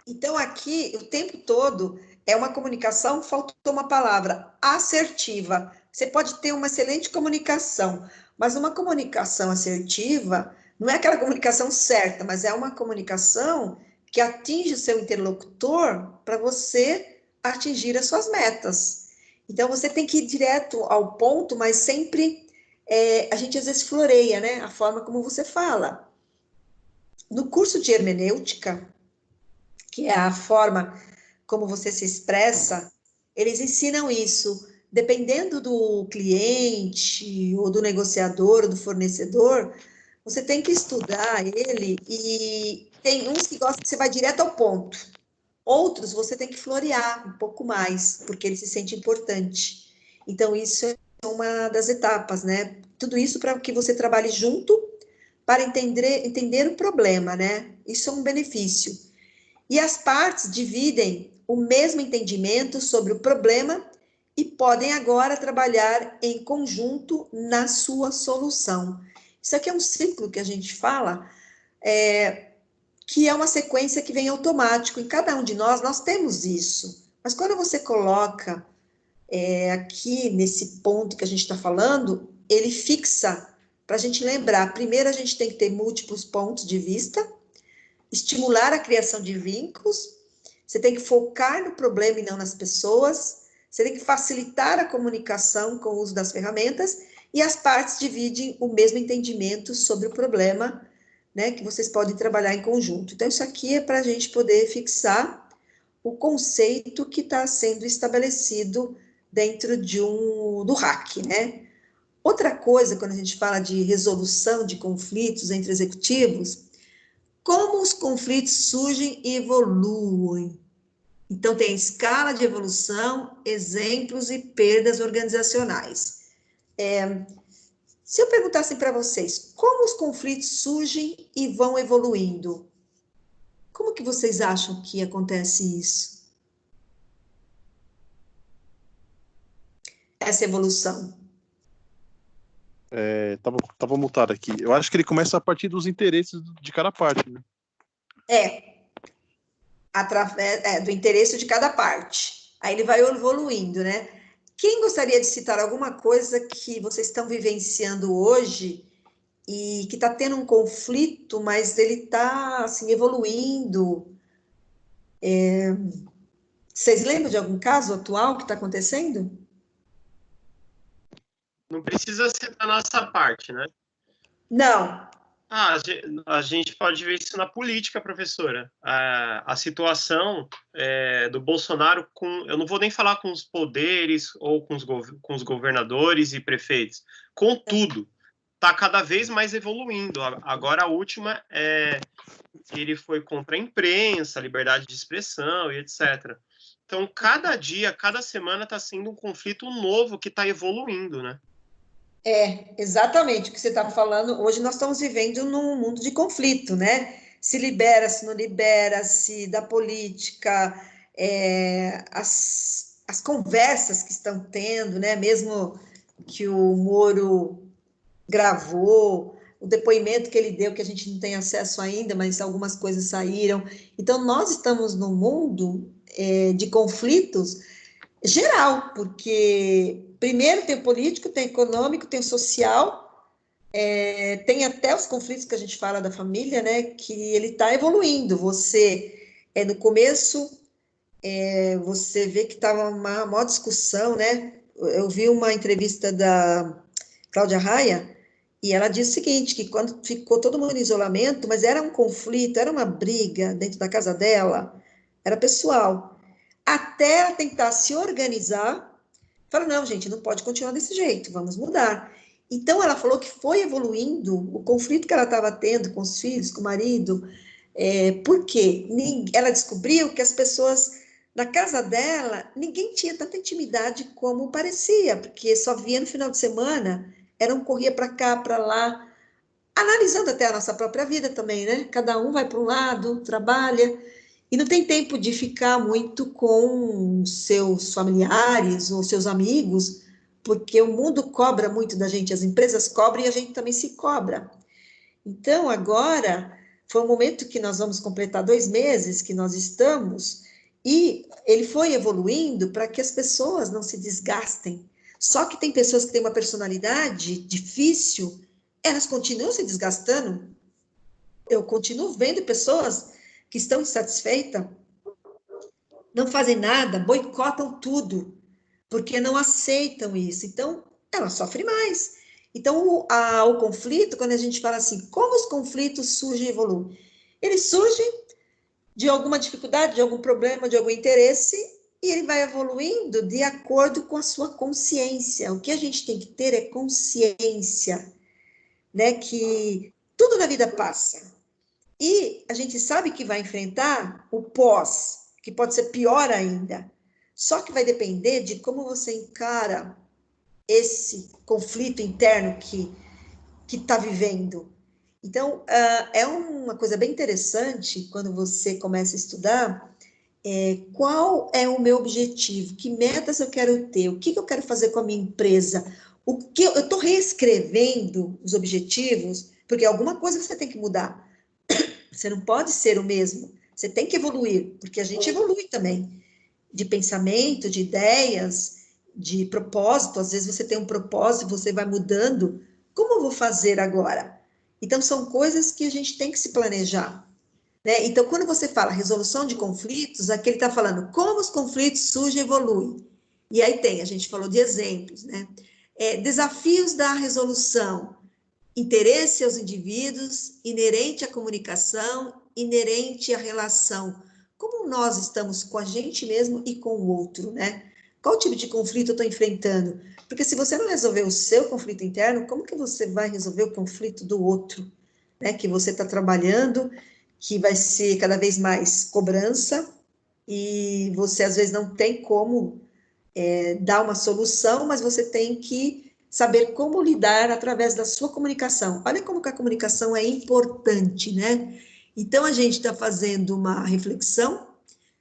Então aqui, o tempo todo, é uma comunicação, faltou uma palavra, assertiva. Você pode ter uma excelente comunicação, mas uma comunicação assertiva não é aquela comunicação certa, mas é uma comunicação que atinge o seu interlocutor para você atingir as suas metas. Então, você tem que ir direto ao ponto, mas sempre, a gente às vezes floreia, né? A forma como você fala. No curso de hermenêutica, que é a forma como você se expressa, eles ensinam isso. Dependendo do cliente, ou do negociador, ou do fornecedor, você tem que estudar ele, e tem uns que gostam que você vai direto ao ponto. Outros você tem que florear um pouco mais, porque ele se sente importante. Então, isso é uma das etapas, né? Tudo isso para que você trabalhe junto para entender o problema, né? Isso é um benefício. E as partes dividem o mesmo entendimento sobre o problema e podem agora trabalhar em conjunto na sua solução. Isso aqui é um ciclo que a gente fala, que é uma sequência que vem automático. Em cada um de nós temos isso. Mas quando você coloca aqui nesse ponto que a gente está falando, ele fixa para a gente lembrar. Primeiro, a gente tem que ter múltiplos pontos de vista, estimular a criação de vínculos, você tem que focar no problema e não nas pessoas, você tem que facilitar a comunicação com o uso das ferramentas, e as partes dividem o mesmo entendimento sobre o problema, né, que vocês podem trabalhar em conjunto. Então, isso aqui é para a gente poder fixar o conceito que está sendo estabelecido dentro do RAC, né? Outra coisa, quando a gente fala de resolução de conflitos entre executivos, como os conflitos surgem e evoluem. Então, tem escala de evolução, exemplos e perdas organizacionais. Se eu perguntasse para vocês, como os conflitos surgem e vão evoluindo? Como que vocês acham que acontece isso? Essa evolução. Tava mutado aqui. Eu acho que ele começa a partir dos interesses de cada parte, né? Através do interesse de cada parte. Aí ele vai evoluindo, né? Quem gostaria de citar alguma coisa que vocês estão vivenciando hoje e que está tendo um conflito, mas ele está assim, evoluindo? Vocês lembram de algum caso atual que está acontecendo? Não precisa ser da nossa parte, né? Não. A gente pode ver isso na política, professora. A situação do Bolsonaro eu não vou nem falar com os poderes ou com os governadores e prefeitos, com tudo. Está cada vez mais evoluindo. Agora a última ele foi contra a imprensa, a liberdade de expressão e etc. Então, cada dia, cada semana está sendo um conflito novo que está evoluindo, né? Exatamente o que você está falando. Hoje nós estamos vivendo num mundo de conflito, né? Se libera, se não libera, se da política, as conversas que estão tendo, né? Mesmo que o Moro gravou, o depoimento que ele deu, que a gente não tem acesso ainda, mas algumas coisas saíram. Então, nós estamos num mundo de conflitos geral, porque primeiro tem o político, tem o econômico, tem o social, tem até os conflitos que a gente fala da família, né, que ele está evoluindo. Você, no começo, você vê que estava uma maior discussão, né? Eu vi uma entrevista da Cláudia Raia, e ela disse o seguinte, que quando ficou todo mundo em isolamento, mas era um conflito, era uma briga dentro da casa dela, era pessoal, até ela tentar se organizar, falou, não, gente, não pode continuar desse jeito, vamos mudar. Então, ela falou que foi evoluindo o conflito que ela estava tendo com os filhos, com o marido, porque ela descobriu que as pessoas na casa dela, ninguém tinha tanta intimidade como parecia, porque só via no final de semana, corria para cá, para lá, analisando até a nossa própria vida também, né? Cada um vai para um lado, trabalha, e não tem tempo de ficar muito com seus familiares ou seus amigos, porque o mundo cobra muito da gente, as empresas cobram e a gente também se cobra. Então, agora, foi um momento que nós vamos completar 2 meses que nós estamos, e ele foi evoluindo para que as pessoas não se desgastem. Só que tem pessoas que têm uma personalidade difícil, elas continuam se desgastando. Eu continuo vendo pessoas que estão insatisfeitas, não fazem nada, boicotam tudo, porque não aceitam isso. Então, ela sofre mais. Então, o conflito, quando a gente fala assim, como os conflitos surgem e evoluem? Eles surgem de alguma dificuldade, de algum problema, de algum interesse, e ele vai evoluindo de acordo com a sua consciência. O que a gente tem que ter é consciência, né? Que tudo na vida passa. E a gente sabe que vai enfrentar o pós, que pode ser pior ainda. Só que vai depender de como você encara esse conflito interno que está vivendo. Então, é uma coisa bem interessante quando você começa a estudar qual é o meu objetivo, que metas eu quero ter, o que eu quero fazer com a minha empresa, eu estou reescrevendo os objetivos, porque alguma coisa você tem que mudar. Você não pode ser o mesmo, você tem que evoluir, porque a gente evolui também, de pensamento, de ideias, de propósito. Às vezes você tem um propósito, você vai mudando. Como eu vou fazer agora? Então, são coisas que a gente tem que se planejar, né? Então, quando você fala resolução de conflitos, aqui ele está falando como os conflitos surgem e evoluem. E aí a gente falou de exemplos, né? Desafios da resolução, interesse aos indivíduos, inerente à comunicação, inerente à relação. Como nós estamos com a gente mesmo e com o outro, né? Qual tipo de conflito eu estou enfrentando? Porque se você não resolver o seu conflito interno, como que você vai resolver o conflito do outro, né? Que você está trabalhando, que vai ser cada vez mais cobrança, e você às vezes não tem como dar uma solução, mas você tem que saber como lidar através da sua comunicação. Olha como que a comunicação é importante, né? Então, a gente está fazendo uma reflexão,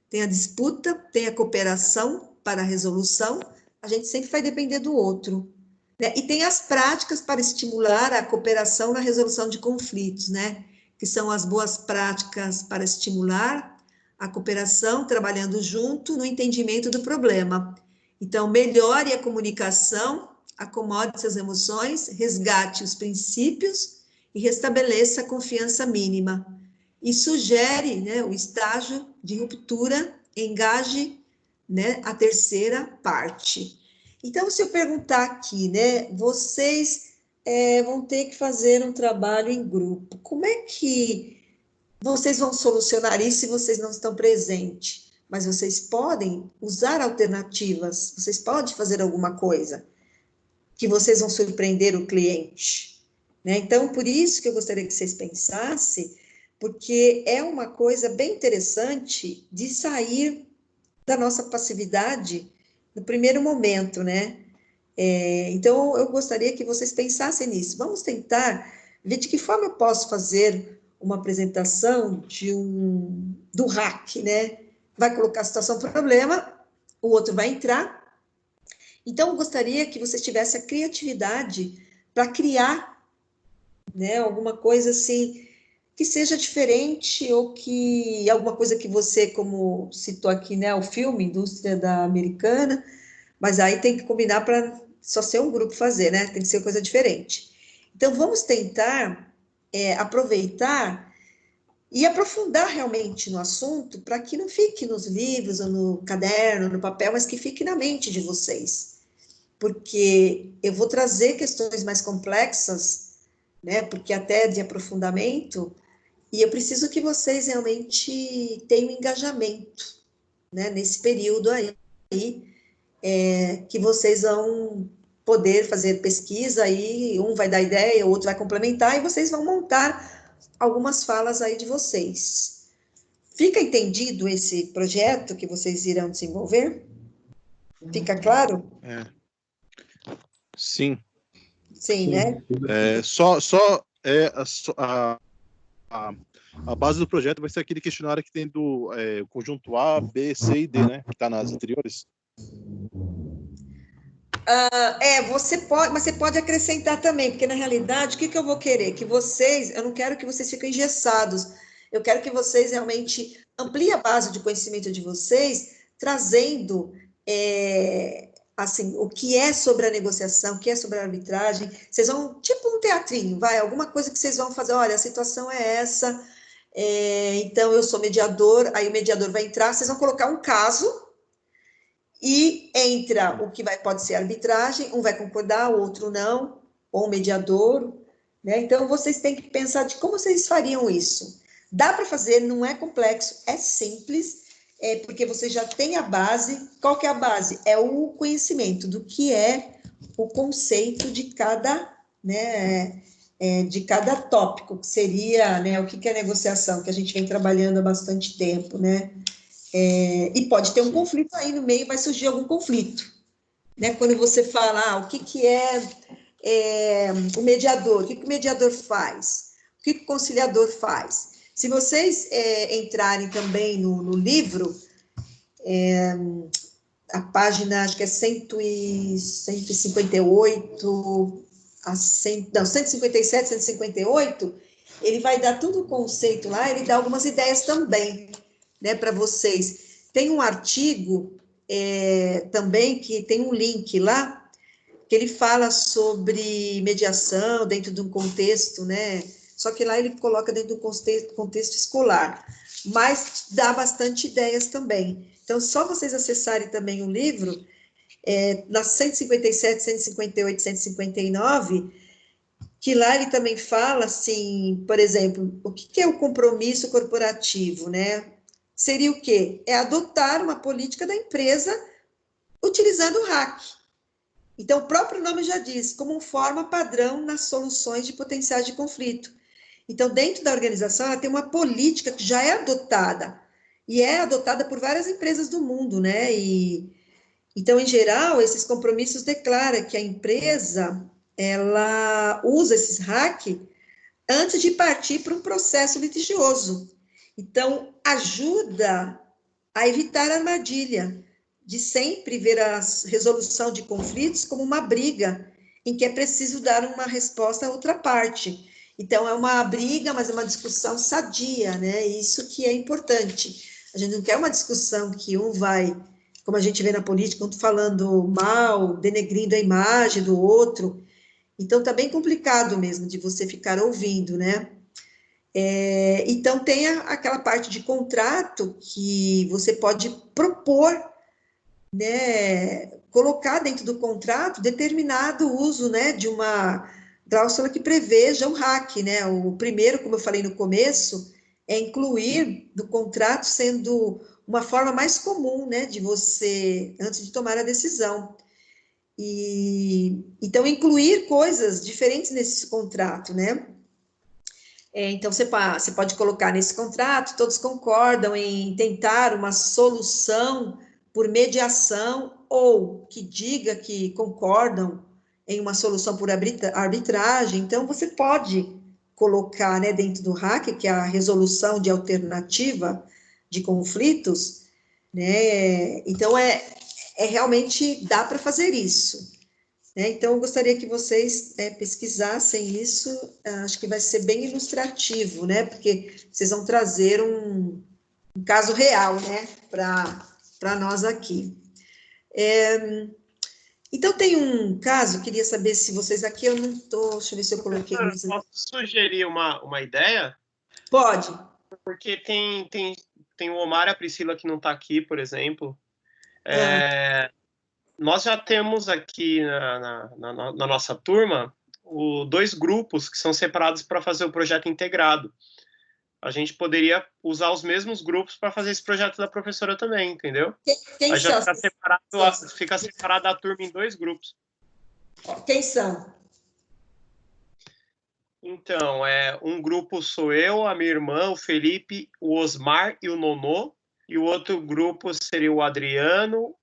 tem a disputa, tem a cooperação para a resolução, a gente sempre vai depender do outro, né? E tem as práticas para estimular a cooperação na resolução de conflitos, né? Que são as boas práticas para estimular a cooperação, trabalhando junto no entendimento do problema. Então, melhore a comunicação, acomode suas emoções, resgate os princípios e restabeleça a confiança mínima. E sugere, né, o estágio de ruptura, engaje, né, a terceira parte. Então, se eu perguntar aqui, né, vocês vão ter que fazer um trabalho em grupo. Como é que vocês vão solucionar isso se vocês não estão presentes? Mas vocês podem usar alternativas, vocês podem fazer alguma coisa que vocês vão surpreender o cliente, né? Então, por isso que eu gostaria que vocês pensassem, porque é uma coisa bem interessante de sair da nossa passividade no primeiro momento, né? Então, eu gostaria que vocês pensassem nisso. Vamos tentar ver de que forma eu posso fazer uma apresentação do hack, né? Vai colocar a situação problema, o outro vai entrar. Então, eu gostaria que vocês tivessem a criatividade para criar, né, alguma coisa assim que seja diferente ou que alguma coisa que você, como citou aqui, né, o filme Indústria da Americana, mas aí tem que combinar para só ser um grupo fazer, né? Tem que ser coisa diferente. Então, vamos tentar aproveitar e aprofundar realmente no assunto para que não fique nos livros ou no caderno, no papel, mas que fique na mente de vocês. Porque eu vou trazer questões mais complexas, né? Porque até de aprofundamento, e eu preciso que vocês realmente tenham engajamento, né? Nesse período aí, que vocês vão poder fazer pesquisa aí, um vai dar ideia, o outro vai complementar, e vocês vão montar algumas falas aí de vocês. Fica entendido esse projeto que vocês irão desenvolver? Fica claro? Sim. Sim, né? A base do projeto vai ser aquele questionário que tem do conjunto A, B, C e D, né? Que está nas anteriores. Você pode, mas você pode acrescentar também, porque na realidade, o que eu vou querer? Que vocês, eu não quero que vocês fiquem engessados, eu quero que vocês realmente ampliem a base de conhecimento de vocês, trazendo, assim, o que é sobre a negociação, o que é sobre a arbitragem, vocês vão, tipo um teatrinho, alguma coisa que vocês vão fazer, olha, a situação é essa, então eu sou mediador, aí o mediador vai entrar, vocês vão colocar um caso, e entra o que pode ser arbitragem, um vai concordar, o outro não, ou um mediador, né? Então, vocês têm que pensar de como vocês fariam isso. Dá para fazer, não é complexo, é simples, porque você já tem a base. Qual que é a base? É o conhecimento do que é o conceito de cada, né, de cada tópico, que seria, né, o que é negociação, que a gente vem trabalhando há bastante tempo, né? E pode ter um conflito aí no meio, vai surgir algum conflito, né? Quando você fala, o que é o mediador, o que o mediador faz, o que o conciliador faz. Se vocês entrarem também no livro, a página, acho que é 158, 157, 158, ele vai dar todo o conceito lá, ele dá algumas ideias também, né, para vocês. Tem um artigo também que tem um link lá, que ele fala sobre mediação dentro de um contexto, né? Só que lá ele coloca dentro de um contexto escolar, mas dá bastante ideias também. Então, só vocês acessarem também o livro, nas 157, 158, 159, que lá ele também fala, assim, por exemplo, o que é o compromisso corporativo, né? Seria o quê? É adotar uma política da empresa utilizando o hack. Então, o próprio nome já diz, como forma padrão nas soluções de potenciais de conflito. Então, dentro da organização, ela tem uma política que já é adotada, e é adotada por várias empresas do mundo, né? Então, em geral, esses compromissos declaram que a empresa, ela usa esses hacks antes de partir para um processo litigioso. Então, ajuda a evitar a armadilha de sempre ver a resolução de conflitos como uma briga em que é preciso dar uma resposta à outra parte. Então, é uma briga, mas é uma discussão sadia, né? Isso que é importante. A gente não quer uma discussão que um vai, como a gente vê na política, um falando mal, denegrindo a imagem do outro. Então, tá bem complicado mesmo de você ficar ouvindo, né? Então, tem aquela parte de contrato que você pode propor, né, colocar dentro do contrato determinado uso, né, de uma cláusula que preveja o hack, né? O primeiro, como eu falei no começo, é incluir do contrato sendo uma forma mais comum, né, de você, antes de tomar a decisão. Então, incluir coisas diferentes nesse contrato, né? Então, você pode colocar nesse contrato, todos concordam em tentar uma solução por mediação, ou que diga que concordam em uma solução por arbitragem. Então, você pode colocar, né, dentro do RAC, que é a resolução de alternativa de conflitos, né? Então, realmente dá para fazer isso. Então, eu gostaria que vocês pesquisassem isso, acho que vai ser bem ilustrativo, né? Porque vocês vão trazer um caso real, né? Para nós aqui. Então, tem um caso, queria saber se vocês aqui, eu não estou, deixa eu ver se eu coloquei... Posso sugerir uma ideia? Pode. Porque tem o Omar e a Priscila que não está aqui, por exemplo. Nós já temos aqui na nossa turma dois grupos que são separados para fazer o projeto integrado. A gente poderia usar os mesmos grupos para fazer esse projeto da professora também, entendeu? Quem aí já são? fica separada a turma em dois grupos. Quem são? Então, um grupo sou eu, a minha irmã, o Felipe, o Osmar e o Nonô, e o outro grupo seria o Adriano,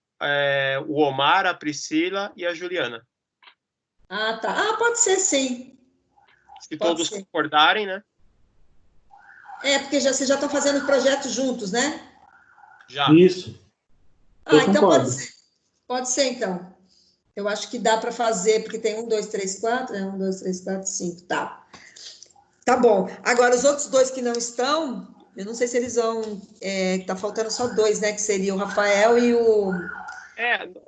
o Omar, a Priscila e a Juliana. Ah, tá. Pode ser, sim. Se todos concordarem, né? Porque vocês já estão fazendo o projeto juntos, né? Já. Isso. Eu então concordo. pode ser, então. Eu acho que dá para fazer, porque tem 1, 2, 3, 4, 1, 2, 3, 4, 5, tá. Tá bom. Agora, os outros dois que não estão, eu não sei se eles vão... tá faltando só 2, né? Que seria o Rafael e o...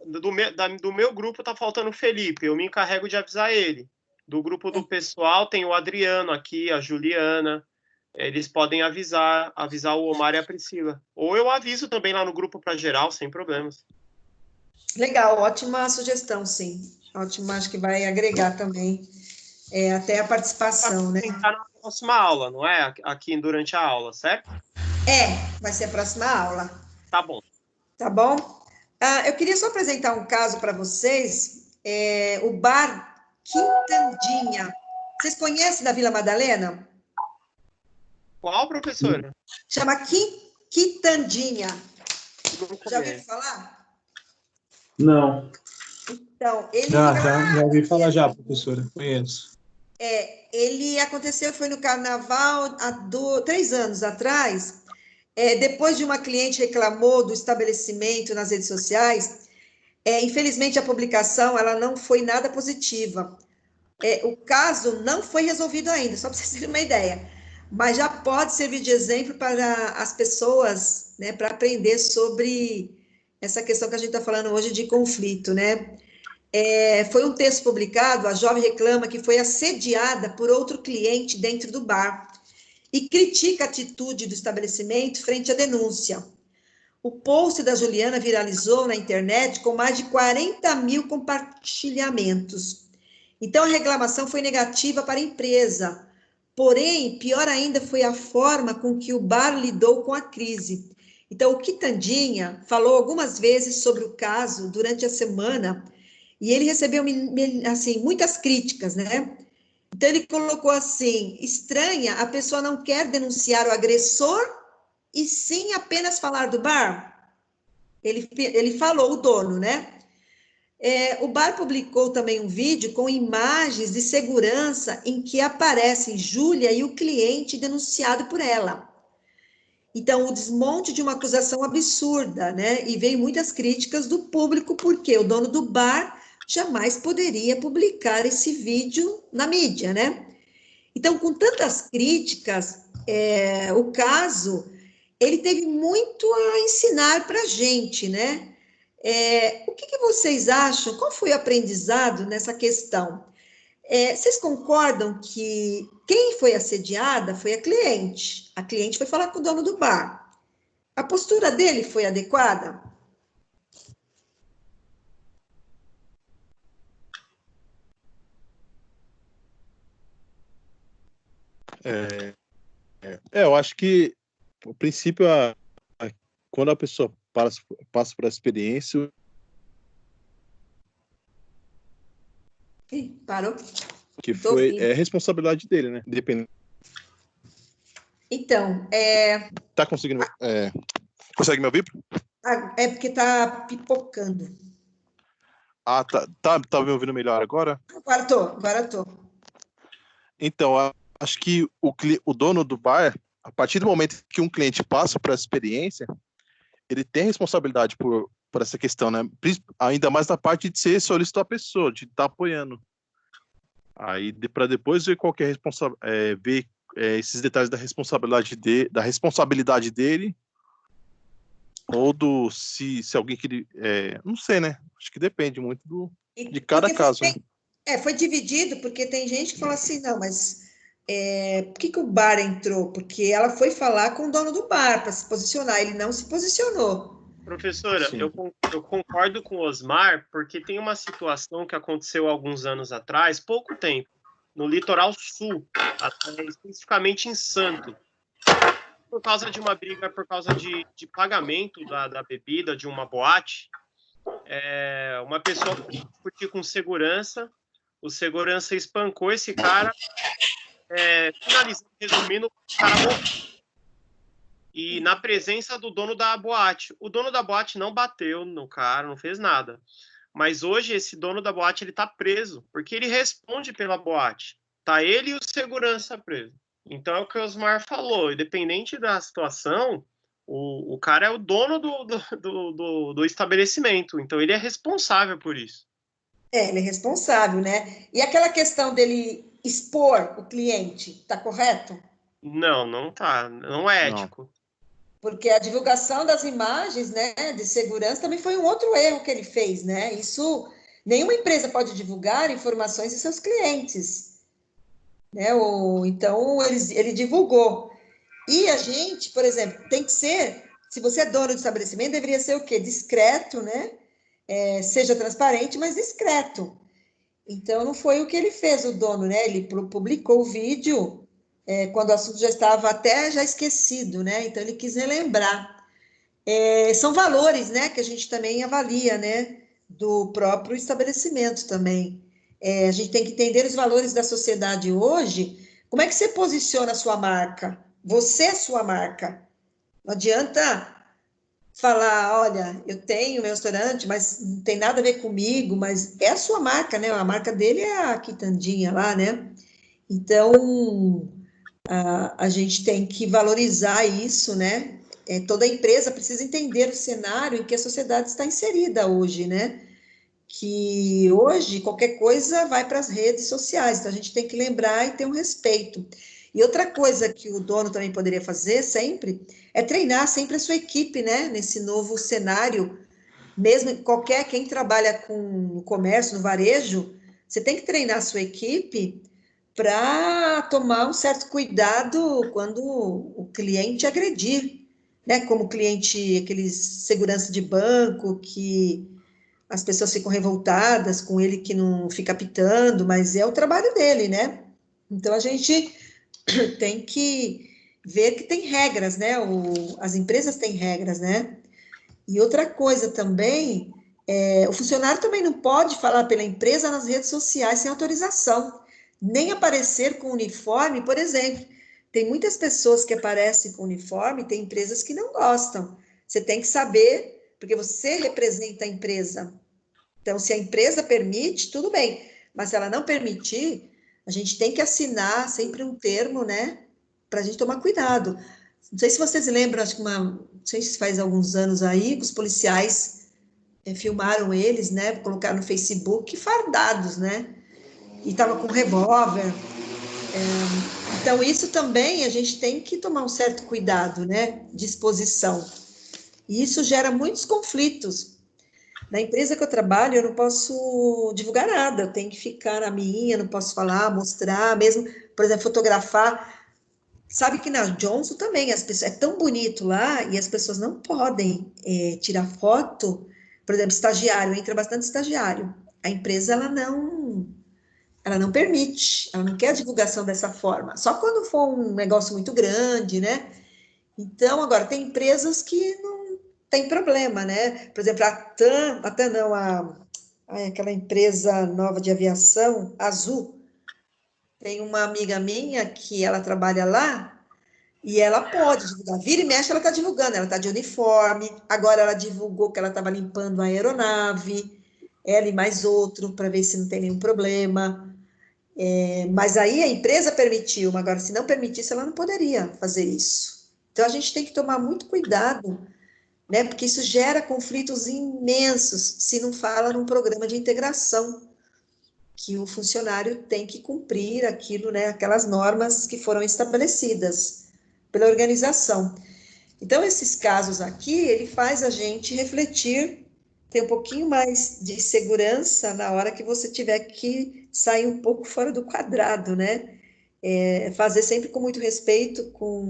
Do meu grupo tá faltando o Felipe, eu me encarrego de avisar ele. Do grupo do pessoal tem o Adriano aqui, a Juliana. Eles podem avisar o Omar e a Priscila. Ou eu aviso também lá no grupo para geral, sem problemas. Legal, ótima sugestão, sim. Ótima, acho que vai agregar também até a participação, né? Tentar na próxima aula, não é? Aqui durante a aula, certo? Vai ser a próxima aula. Tá bom. Tá bom? Eu queria só apresentar um caso para vocês. O Bar Quintandinha. Vocês conhecem da Vila Madalena? Qual, professora? Chama Quitandinha. Já ouviram falar? Não. Então, ele... Já ouvi falar já, professora. Conheço. Ele aconteceu, foi no carnaval há 3 anos atrás. Depois de uma cliente reclamou do estabelecimento nas redes sociais, infelizmente a publicação ela não foi nada positiva. O caso não foi resolvido ainda, só para vocês terem uma ideia. Mas já pode servir de exemplo para as pessoas, né, para aprender sobre essa questão que a gente está falando hoje de conflito, né? Foi um texto publicado, a jovem reclama que foi assediada por outro cliente dentro do bar e critica a atitude do estabelecimento frente à denúncia. O post da Juliana viralizou na internet com mais de 40 mil compartilhamentos. Então, a reclamação foi negativa para a empresa. Porém, pior ainda foi a forma com que o bar lidou com a crise. Então, o Quitandinha falou algumas vezes sobre o caso durante a semana e ele recebeu, assim, muitas críticas, né? Então, ele colocou assim, estranha, a pessoa não quer denunciar o agressor e sim apenas falar do bar. Ele falou, o dono, né? O bar publicou também um vídeo com imagens de segurança em que aparecem Júlia e o cliente denunciado por ela. Então, o desmonte de uma acusação absurda, né? E veio muitas críticas do público, porque o dono do bar jamais poderia publicar esse vídeo na mídia, né? Então, com tantas críticas, o caso, ele teve muito a ensinar para a gente, né? O que vocês acham? Qual foi o aprendizado nessa questão? Vocês concordam que quem foi assediada foi a cliente? A cliente foi falar com o dono do bar. A postura dele foi adequada? Eu acho que, o princípio, quando a pessoa passa por essa experiência, Ih, parou? que Tô foi ouvindo. responsabilidade dele, né? Dependendo. Então, Tá conseguindo? Consegue me ouvir? é porque tá pipocando. Ah, tá me ouvindo melhor agora? Agora tô. Então, acho que o dono do bar, a partir do momento que um cliente passa por essa experiência, ele tem responsabilidade por essa questão, né? Ainda mais na parte de ser solicitar a pessoa, de estar apoiando. Aí, para depois ver qualquer ver esses detalhes da responsabilidade dele, ou se alguém que não sei, né? Acho que depende muito de cada caso, né? Foi dividido, porque tem gente que fala assim, não, mas por que o bar entrou? Porque ela foi falar com o dono do bar para se posicionar, ele não se posicionou. Professora, eu concordo com o Osmar, porque tem uma situação que aconteceu há alguns anos atrás, pouco tempo, no litoral sul, especificamente em Santos, por causa de uma briga, por causa de pagamento da bebida de uma boate. Uma pessoa discutiu com segurança, o segurança espancou esse cara, finalizando, resumindo, o cara morreu. E na presença do dono da boate. O dono da boate não bateu no cara, não fez nada. Mas hoje esse dono da boate ele tá preso, porque ele responde pela boate. Tá ele e o segurança preso. Então é o que o Osmar falou, independente da situação, o cara é o dono do estabelecimento, então ele é responsável por isso. Ele é responsável, né? E aquela questão dele expor o cliente, tá correto? Não tá, não é ético. Não. Porque a divulgação das imagens, né, de segurança também foi um outro erro que ele fez, né? Isso, nenhuma empresa pode divulgar informações de seus clientes, né? Então, ele divulgou. E a gente, por exemplo, tem que ser, se você é dono de estabelecimento, deveria ser o quê? Discreto, né? Seja transparente, mas discreto. Então, não foi o que ele fez, o dono, né? Ele publicou o vídeo quando o assunto já estava até já esquecido, né? Então, ele quis relembrar. São valores, né, que a gente também avalia, né, do próprio estabelecimento também. A gente tem que entender os valores da sociedade hoje. Como é que você posiciona a sua marca? Você é sua marca. Não adianta falar, olha, eu tenho meu restaurante, mas não tem nada a ver comigo, mas é a sua marca, né? A marca dele é a quitandinha lá, né? Então, a gente tem que valorizar isso, né? Toda empresa precisa entender o cenário em que a sociedade está inserida hoje, né? Que hoje qualquer coisa vai para as redes sociais, então a gente tem que lembrar e ter um respeito. E outra coisa que o dono também poderia fazer sempre é treinar sempre a sua equipe, né? Nesse novo cenário, mesmo quem trabalha com comércio, no varejo, você tem que treinar a sua equipe para tomar um certo cuidado quando o cliente agredir, né? Como cliente, aqueles segurança de banco, que as pessoas ficam revoltadas com ele que não fica pitando, mas é o trabalho dele, né? Então a gente tem que ver que tem regras, né? As empresas têm regras, né? E outra coisa também, o funcionário também não pode falar pela empresa nas redes sociais sem autorização, nem aparecer com uniforme, por exemplo. Tem muitas pessoas que aparecem com uniforme, tem empresas que não gostam. Você tem que saber porque você representa a empresa. Então, se a empresa permite, tudo bem, mas se ela não permitir, a gente tem que assinar sempre um termo, né, para a gente tomar cuidado. Não sei se vocês lembram, acho que não sei se faz alguns anos aí, os policiais filmaram eles, né, colocaram no Facebook, fardados, né, e estava com revólver. Então, isso também a gente tem que tomar um certo cuidado, né, de exposição. E isso gera muitos conflitos. Na empresa que eu trabalho, eu não posso divulgar nada, eu tenho que ficar na minha, não posso falar, mostrar, mesmo, por exemplo, fotografar. Sabe que na Johnson também, as pessoas, é tão bonito lá, e as pessoas não podem tirar foto, por exemplo, estagiário, entra bastante estagiário. A empresa, ela não permite, ela não quer a divulgação dessa forma, só quando for um negócio muito grande, né? Então, agora, tem empresas que não tem problema, né? Por exemplo, a TAM não, aquela empresa nova de aviação, Azul, tem uma amiga minha que ela trabalha lá, e ela pode divulgar. Vira e mexe, ela está divulgando, ela está de uniforme, agora ela divulgou que ela estava limpando a aeronave, ela e mais outro, para ver se não tem nenhum problema. Mas aí a empresa permitiu, mas agora se não permitisse, ela não poderia fazer isso. Então a gente tem que tomar muito cuidado, né? Porque isso gera conflitos imensos se não fala num programa de integração que o funcionário tem que cumprir aquilo, né? Aquelas normas que foram estabelecidas pela organização. Então esses casos aqui, ele faz a gente refletir, ter um pouquinho mais de segurança na hora que você tiver que sair um pouco fora do quadrado, né? Fazer sempre com muito respeito, com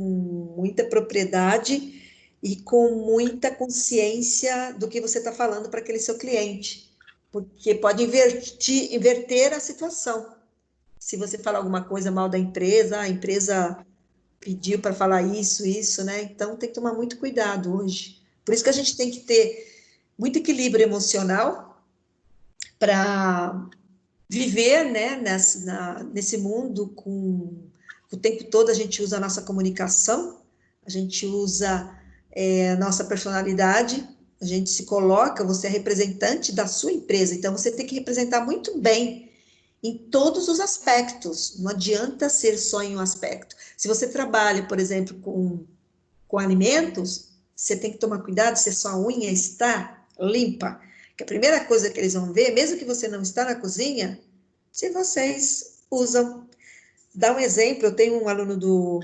muita propriedade e com muita consciência do que você está falando para aquele seu cliente, porque pode inverter a situação. Se você falar alguma coisa mal da empresa, a empresa pediu para falar isso, né? Então tem que tomar muito cuidado hoje. Por isso que a gente tem que ter muito equilíbrio emocional para viver, né, nesse mundo com o tempo todo a gente usa a nossa comunicação, a gente usa a nossa personalidade, a gente se coloca, você é representante da sua empresa, então você tem que representar muito bem em todos os aspectos, não adianta ser só em um aspecto. Se você trabalha, por exemplo, com alimentos, você tem que tomar cuidado se a sua unha está limpa, que a primeira coisa que eles vão ver, mesmo que você não está na cozinha, se vocês usam. Dá um exemplo, eu tenho um aluno do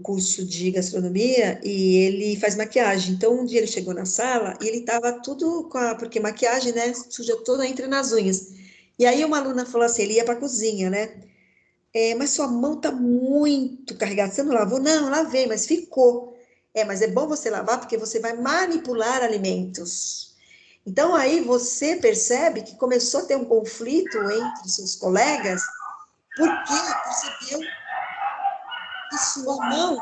curso de gastronomia e ele faz maquiagem. Então, um dia ele chegou na sala e ele estava tudo porque maquiagem, né, suja toda, entra nas unhas. E aí uma aluna falou assim, ele ia para a cozinha, né? Mas sua mão está muito carregada, você não lavou? Não, lavei, mas ficou. Mas é bom você lavar porque você vai manipular alimentos. Então, aí você percebe que começou a ter um conflito entre seus colegas, porque percebeu que sua mão...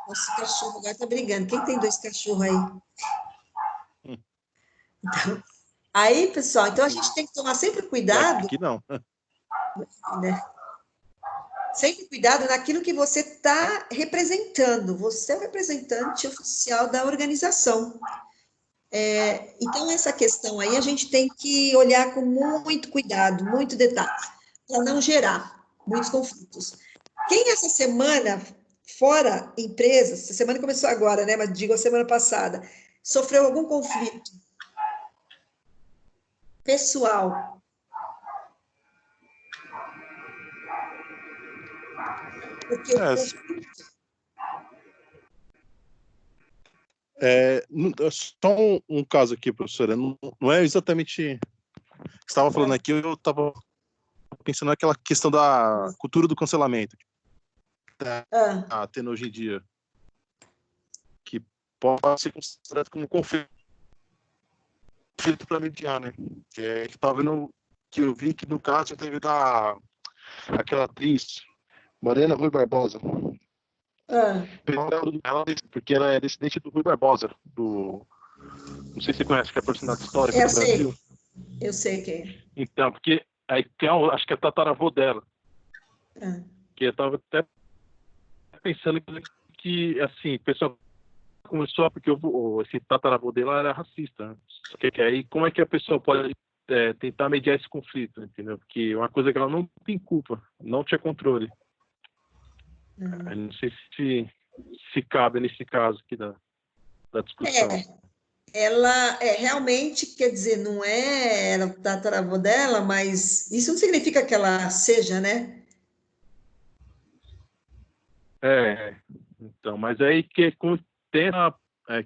Nossa, o cachorro agora está brigando. Quem tem 2 cachorros aí? Então, aí, pessoal, então a gente tem que tomar sempre cuidado, Aqui não. né? Sempre cuidado naquilo que você está representando. Você é o representante oficial da organização. Então, essa questão aí a gente tem que olhar com muito cuidado, muito detalhe, para não gerar muitos conflitos. Quem essa semana, fora empresas, essa semana começou agora, né? Mas digo a semana passada, sofreu algum conflito pessoal? Porque o conflito... Só um caso aqui, professora, não é exatamente o que você estava falando aqui, eu estava pensando naquela questão da cultura do cancelamento que está tendo hoje em dia, que pode ser considerado como um conflito para mediar, né? Que tá vendo, que eu vi que no caso teve aquela atriz Mariana Rui Barbosa. Porque ela é descendente do Rui Barbosa, não sei se você conhece, que é a personagem histórica do Brasil. Eu sei quem é. Então, porque aí tem, acho que é tataravô dela. Que eu estava até pensando que, assim, pessoal, começou porque esse tataravô dela era racista, né? Só que aí, como é que a pessoa pode tentar mediar esse conflito, entendeu? Porque é uma coisa que ela não tem culpa, não tinha controle. Eu não sei se cabe nesse caso aqui da discussão. Ela realmente, quer dizer, não era o tataravô dela, mas isso não significa que ela seja, né? Então, mas aí que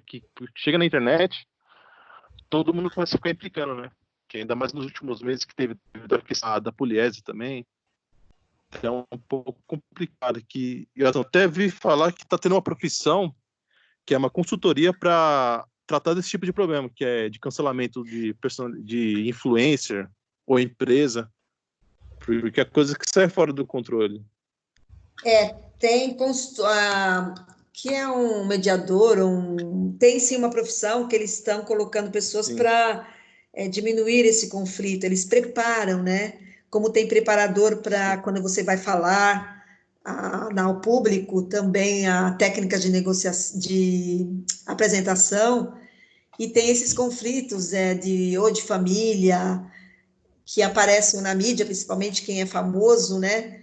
que chega na internet, todo mundo começa a ficar implicando, né? Que ainda mais nos últimos meses que teve a questão da poliese também. É um pouco complicado. Eu até vi falar que está tendo uma profissão que é uma consultoria para tratar desse tipo de problema, que é de cancelamento de influencer ou empresa, porque é coisa que sai fora do controle. Tem que é um mediador, tem sim uma profissão que eles estão colocando pessoas para diminuir esse conflito, eles preparam, né? Como tem preparador para quando você vai falar ao público, também a técnica de negociação, de apresentação, e tem esses conflitos ou de família, que aparecem na mídia, principalmente quem é famoso, né?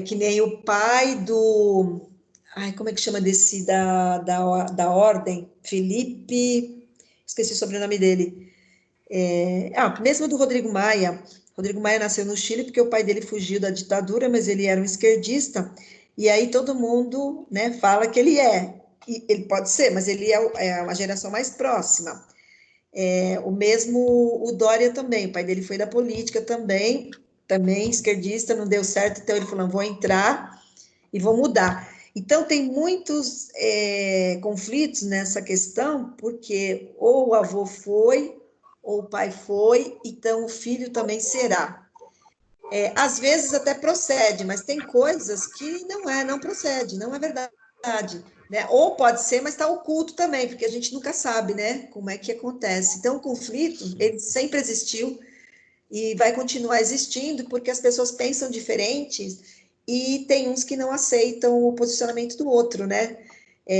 Que nem o pai do... Ai, como é que chama desse da ordem? Felipe... Esqueci o sobrenome dele. Mesmo do Rodrigo Maia. Rodrigo Maia nasceu no Chile porque o pai dele fugiu da ditadura, mas ele era um esquerdista, e aí todo mundo, né, fala que ele é. E ele pode ser, mas ele é uma geração mais próxima. O mesmo o Dória também, o pai dele foi da política também esquerdista, não deu certo, então ele falou, vou entrar e vou mudar. Então, tem muitos conflitos nessa questão, porque ou o avô foi, ou o pai foi, então o filho também será. Às vezes até procede, mas tem coisas que não procede, não é verdade. Né? Ou pode ser, mas está oculto também, porque a gente nunca sabe, né, como é que acontece. Então, o conflito, ele sempre existiu e vai continuar existindo, porque as pessoas pensam diferentes e tem uns que não aceitam o posicionamento do outro, né?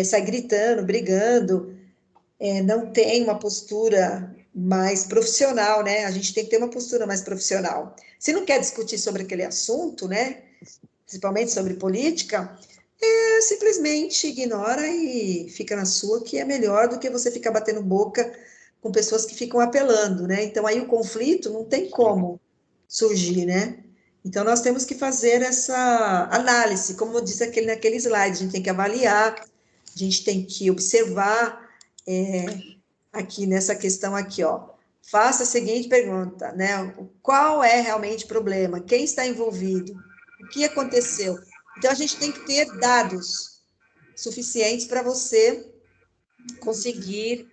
Sai gritando, brigando, não tem uma postura mais profissional, né? A gente tem que ter uma postura mais profissional. Se não quer discutir sobre aquele assunto, né, principalmente sobre política, simplesmente ignora e fica na sua, que é melhor do que você ficar batendo boca com pessoas que ficam apelando, né? Então, aí o conflito não tem como surgir, né? Então, nós temos que fazer essa análise, como diz naquele slide, a gente tem que avaliar, a gente tem que observar, aqui nessa questão aqui, ó. Faça a seguinte pergunta, né? Qual é realmente o problema? Quem está envolvido? O que aconteceu? Então, a gente tem que ter dados suficientes para você conseguir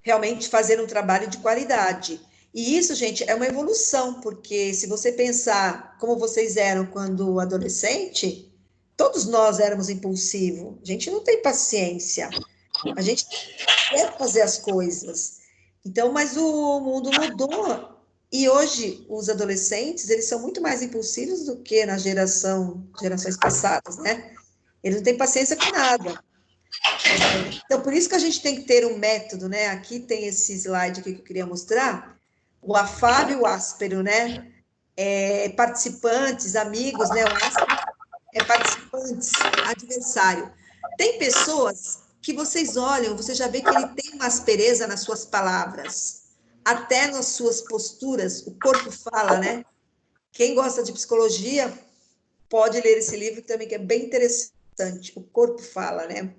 realmente fazer um trabalho de qualidade. E isso, gente, é uma evolução, porque se você pensar como vocês eram quando adolescente, todos nós éramos impulsivos. A gente não tem paciência. A gente quer fazer as coisas. Então, mas o mundo mudou. E hoje, os adolescentes, eles são muito mais impulsivos do que nas gerações passadas, né? Eles não têm paciência com nada. Então, por isso que a gente tem que ter um método, né? Aqui tem esse slide aqui que eu queria mostrar, o afável e o áspero, né? Participantes, amigos, né? O áspero participantes, adversário. Tem pessoas que vocês olham, você já vê que ele tem uma aspereza nas suas palavras, até nas suas posturas, o corpo fala, né? Quem gosta de psicologia pode ler esse livro também, que é bem interessante, o corpo fala, né?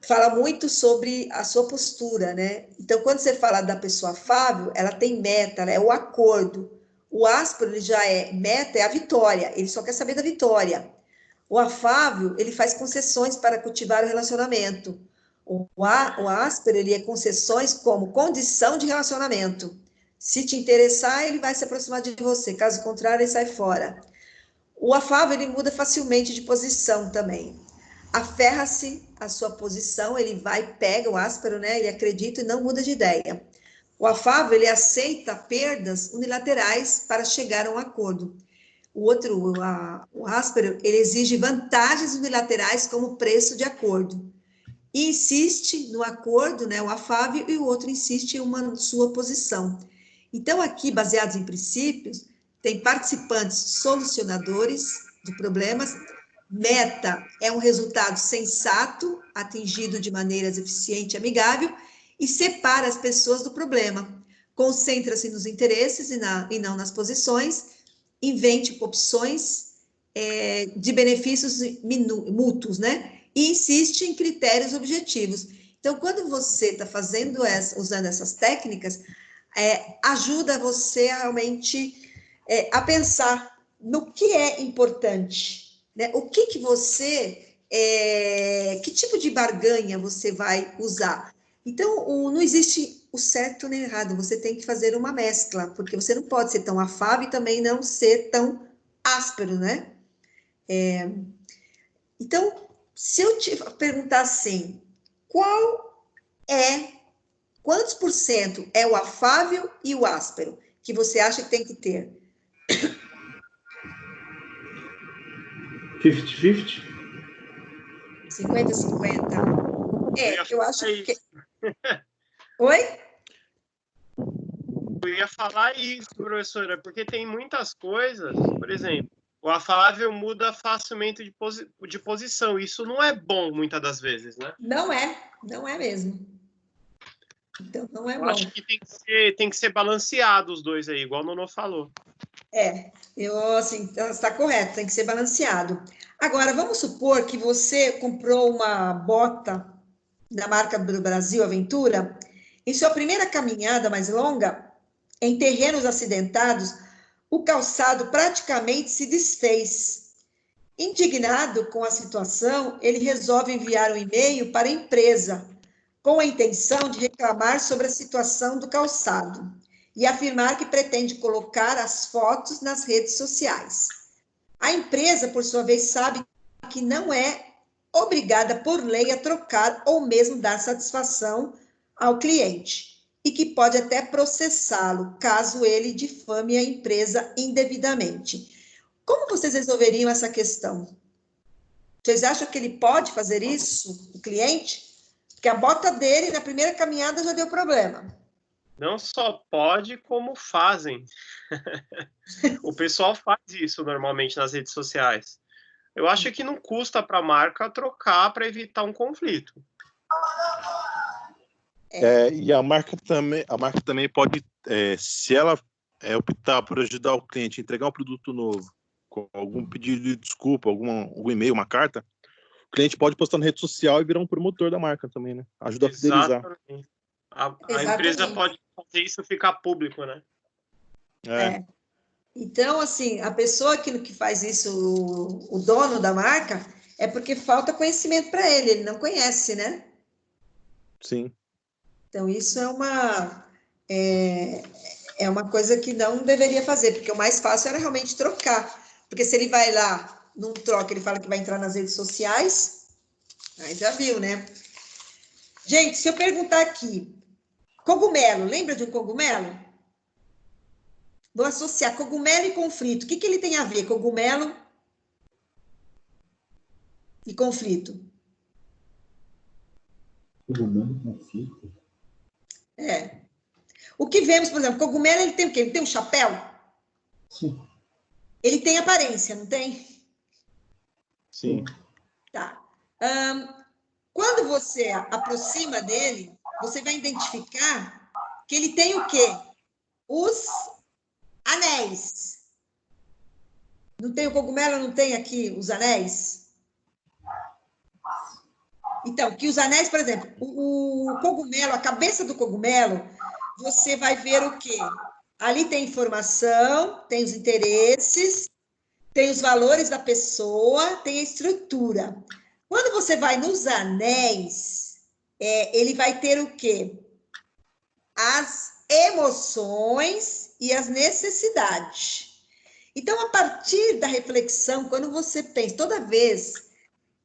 Fala muito sobre a sua postura, né? Então, quando você fala da pessoa afável, ela tem meta, ela é o acordo. O áspero, ele já meta é a vitória, ele só quer saber da vitória. O afável, ele faz concessões para cultivar o relacionamento. O áspero, ele é concessões como condição de relacionamento. Se te interessar, ele vai se aproximar de você, caso contrário, ele sai fora. O afável, ele muda facilmente de posição também. Aferra-se à sua posição, ele vai, pega o áspero, né? Ele acredita e não muda de ideia. O afável, ele aceita perdas unilaterais para chegar a um acordo. o áspero, ele exige vantagens unilaterais como preço de acordo. E insiste no acordo, né, o afável, e o outro insiste em uma sua posição. Então, aqui, baseados em princípios, tem participantes solucionadores de problemas, meta é um resultado sensato, atingido de maneiras eficiente e amigável, e separa as pessoas do problema. Concentra-se nos interesses e não nas posições, invente opções de benefícios mútuos, né? E insiste em critérios objetivos. Então, quando você está usando essas técnicas, ajuda você realmente a pensar no que é importante, né? O que você, que tipo de barganha você vai usar. Então, não existe o certo nem o errado, você tem que fazer uma mescla, porque você não pode ser tão afável e também não ser tão áspero, né? Então, se eu te perguntar assim, quantos por cento é o afável e o áspero que você acha que tem que ter? 50-50? 50-50? Eu acho que... Oi? Eu ia falar isso, professora, porque tem muitas coisas, por exemplo, o afável muda facilmente de posição. Isso não é bom muitas das vezes, né? Não é mesmo. Então, não é bom. Acho que tem que ser balanceado os dois aí, igual o Nono falou. Está correto, tem que ser balanceado. Agora, vamos supor que você comprou uma bota da marca do Brasil Aventura, em sua primeira caminhada mais longa, em terrenos acidentados, o calçado praticamente se desfez. Indignado com a situação, ele resolve enviar um e-mail para a empresa, com a intenção de reclamar sobre a situação do calçado e afirmar que pretende colocar as fotos nas redes sociais. A empresa, por sua vez, sabe que não é obrigada por lei a trocar ou mesmo dar satisfação ao cliente e que pode até processá-lo, caso ele difame a empresa indevidamente. Como vocês resolveriam essa questão? Vocês acham que ele pode fazer isso, o cliente? Porque a bota dele, na primeira caminhada, já deu problema. Não só pode, como fazem. O pessoal faz isso normalmente nas redes sociais. Eu acho que não custa para a marca trocar para evitar um conflito. E a marca também pode, se ela optar por ajudar o cliente a entregar um produto novo, com algum pedido de desculpa, algum e-mail, uma carta, o cliente pode postar na rede social e virar um promotor da marca também, né? Ajuda a fidelizar. Exatamente. A empresa pode fazer isso ficar público, né? Então, assim, a pessoa que faz isso, o dono da marca, é porque falta conhecimento para ele não conhece, né? Sim. Então, isso é uma coisa que não deveria fazer, porque o mais fácil era realmente trocar. Porque se ele vai lá, não troca, ele fala que vai entrar nas redes sociais, aí já viu, né? Gente, se eu perguntar aqui, cogumelo, lembra de um cogumelo? Vou associar cogumelo e conflito. O que ele tem a ver, cogumelo e conflito? Cogumelo e conflito? O que vemos, por exemplo, cogumelo, ele tem o quê? Ele tem um chapéu? Sim. Ele tem aparência, não tem? Sim. Tá. Quando você aproxima dele, você vai identificar que ele tem o quê? Os anéis. Não tem o cogumelo, não tem aqui os anéis? Então, que os anéis, por exemplo, o cogumelo, a cabeça do cogumelo, você vai ver o quê? Ali tem informação, tem os interesses, tem os valores da pessoa, tem a estrutura. Quando você vai nos anéis, ele vai ter o quê? As emoções e as necessidades. Então, a partir da reflexão, quando você pensa, toda vez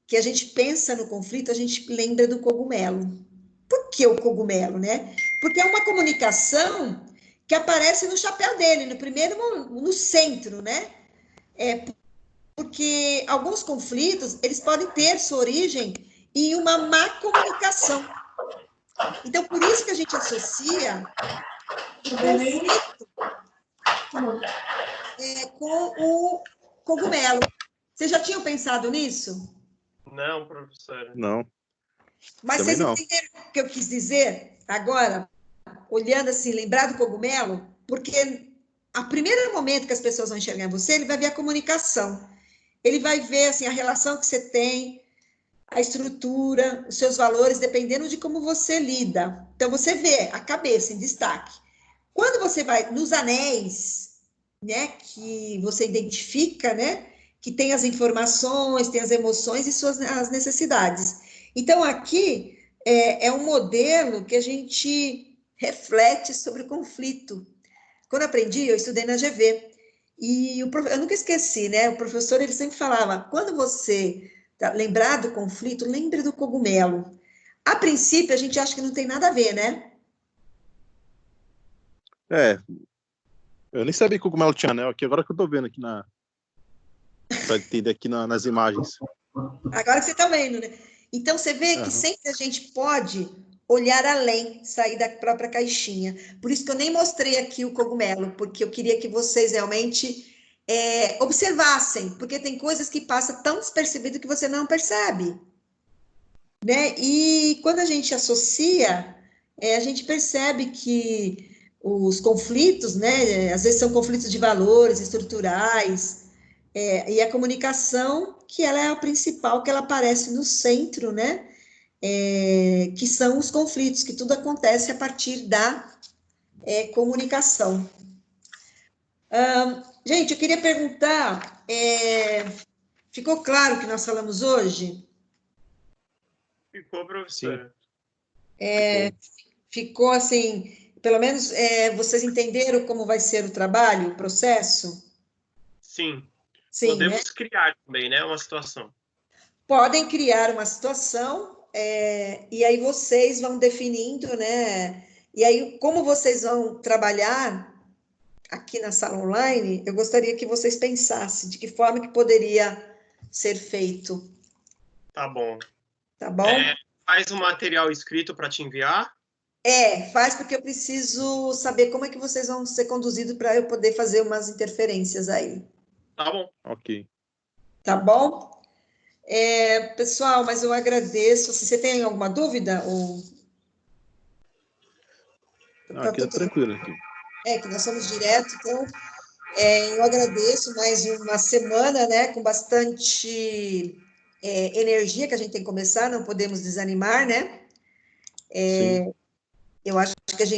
que a gente pensa no conflito, a gente lembra do cogumelo. Por que o cogumelo, né? Porque é uma comunicação que aparece no chapéu dele, no centro, né? porque alguns conflitos, eles podem ter sua origem em uma má comunicação. Então, por isso que a gente associa o conflito com o cogumelo. Vocês já tinham pensado nisso? Não, professora. Não. Mas Também vocês não. entenderam o que eu quis dizer agora, olhando assim, lembrar do cogumelo? Porque a primeiro momento que as pessoas vão enxergar você, ele vai ver a comunicação. Ele vai ver assim, a relação que você tem, a estrutura, os seus valores, dependendo de como você lida. Então, você vê a cabeça em destaque. Quando você vai nos anéis, né, que você identifica, né, que tem as informações, tem as emoções e as necessidades. Então, aqui é um modelo que a gente reflete sobre o conflito. Quando eu aprendi, eu estudei na GV, e eu nunca esqueci, né, o professor, ele sempre falava, quando você lembrar do conflito, lembre do cogumelo. A princípio, a gente acha que não tem nada a ver, né? Eu nem sabia que o cogumelo tinha anel aqui, agora que eu tô vendo aqui para entender aqui nas imagens. Agora que você está vendo, né? Então, você vê que sempre a gente pode olhar além, sair da própria caixinha. Por isso que eu nem mostrei aqui o cogumelo, porque eu queria que vocês realmente observassem, porque tem coisas que passam tão despercebido que você não percebe. Né? E quando a gente associa, a gente percebe que os conflitos, né, às vezes são conflitos de valores estruturais, e a comunicação, que ela é a principal, que ela aparece no centro, né, que são os conflitos, que tudo acontece a partir da comunicação. Gente, eu queria perguntar, ficou claro o que nós falamos hoje? Ficou, professora. Ficou assim, pelo menos vocês entenderam como vai ser o trabalho, o processo? Sim. Sim, podemos, né? criar também, né, uma situação. Podem criar uma situação, e aí vocês vão definindo, né? E aí, como vocês vão trabalhar aqui na sala online, eu gostaria que vocês pensassem de que forma que poderia ser feito. Tá bom. Tá bom? Faz um material escrito para te enviar? Faz, porque eu preciso saber como é que vocês vão ser conduzidos para eu poder fazer umas interferências aí. Tá bom. Ok. Tá bom? Pessoal, mas eu agradeço. Se você tem alguma dúvida? Não, aqui é tranquilo. Aqui. Que nós somos direto, então eu agradeço mais uma semana, né, com bastante energia que a gente tem que começar, não podemos desanimar, né? Sim. Eu acho que a gente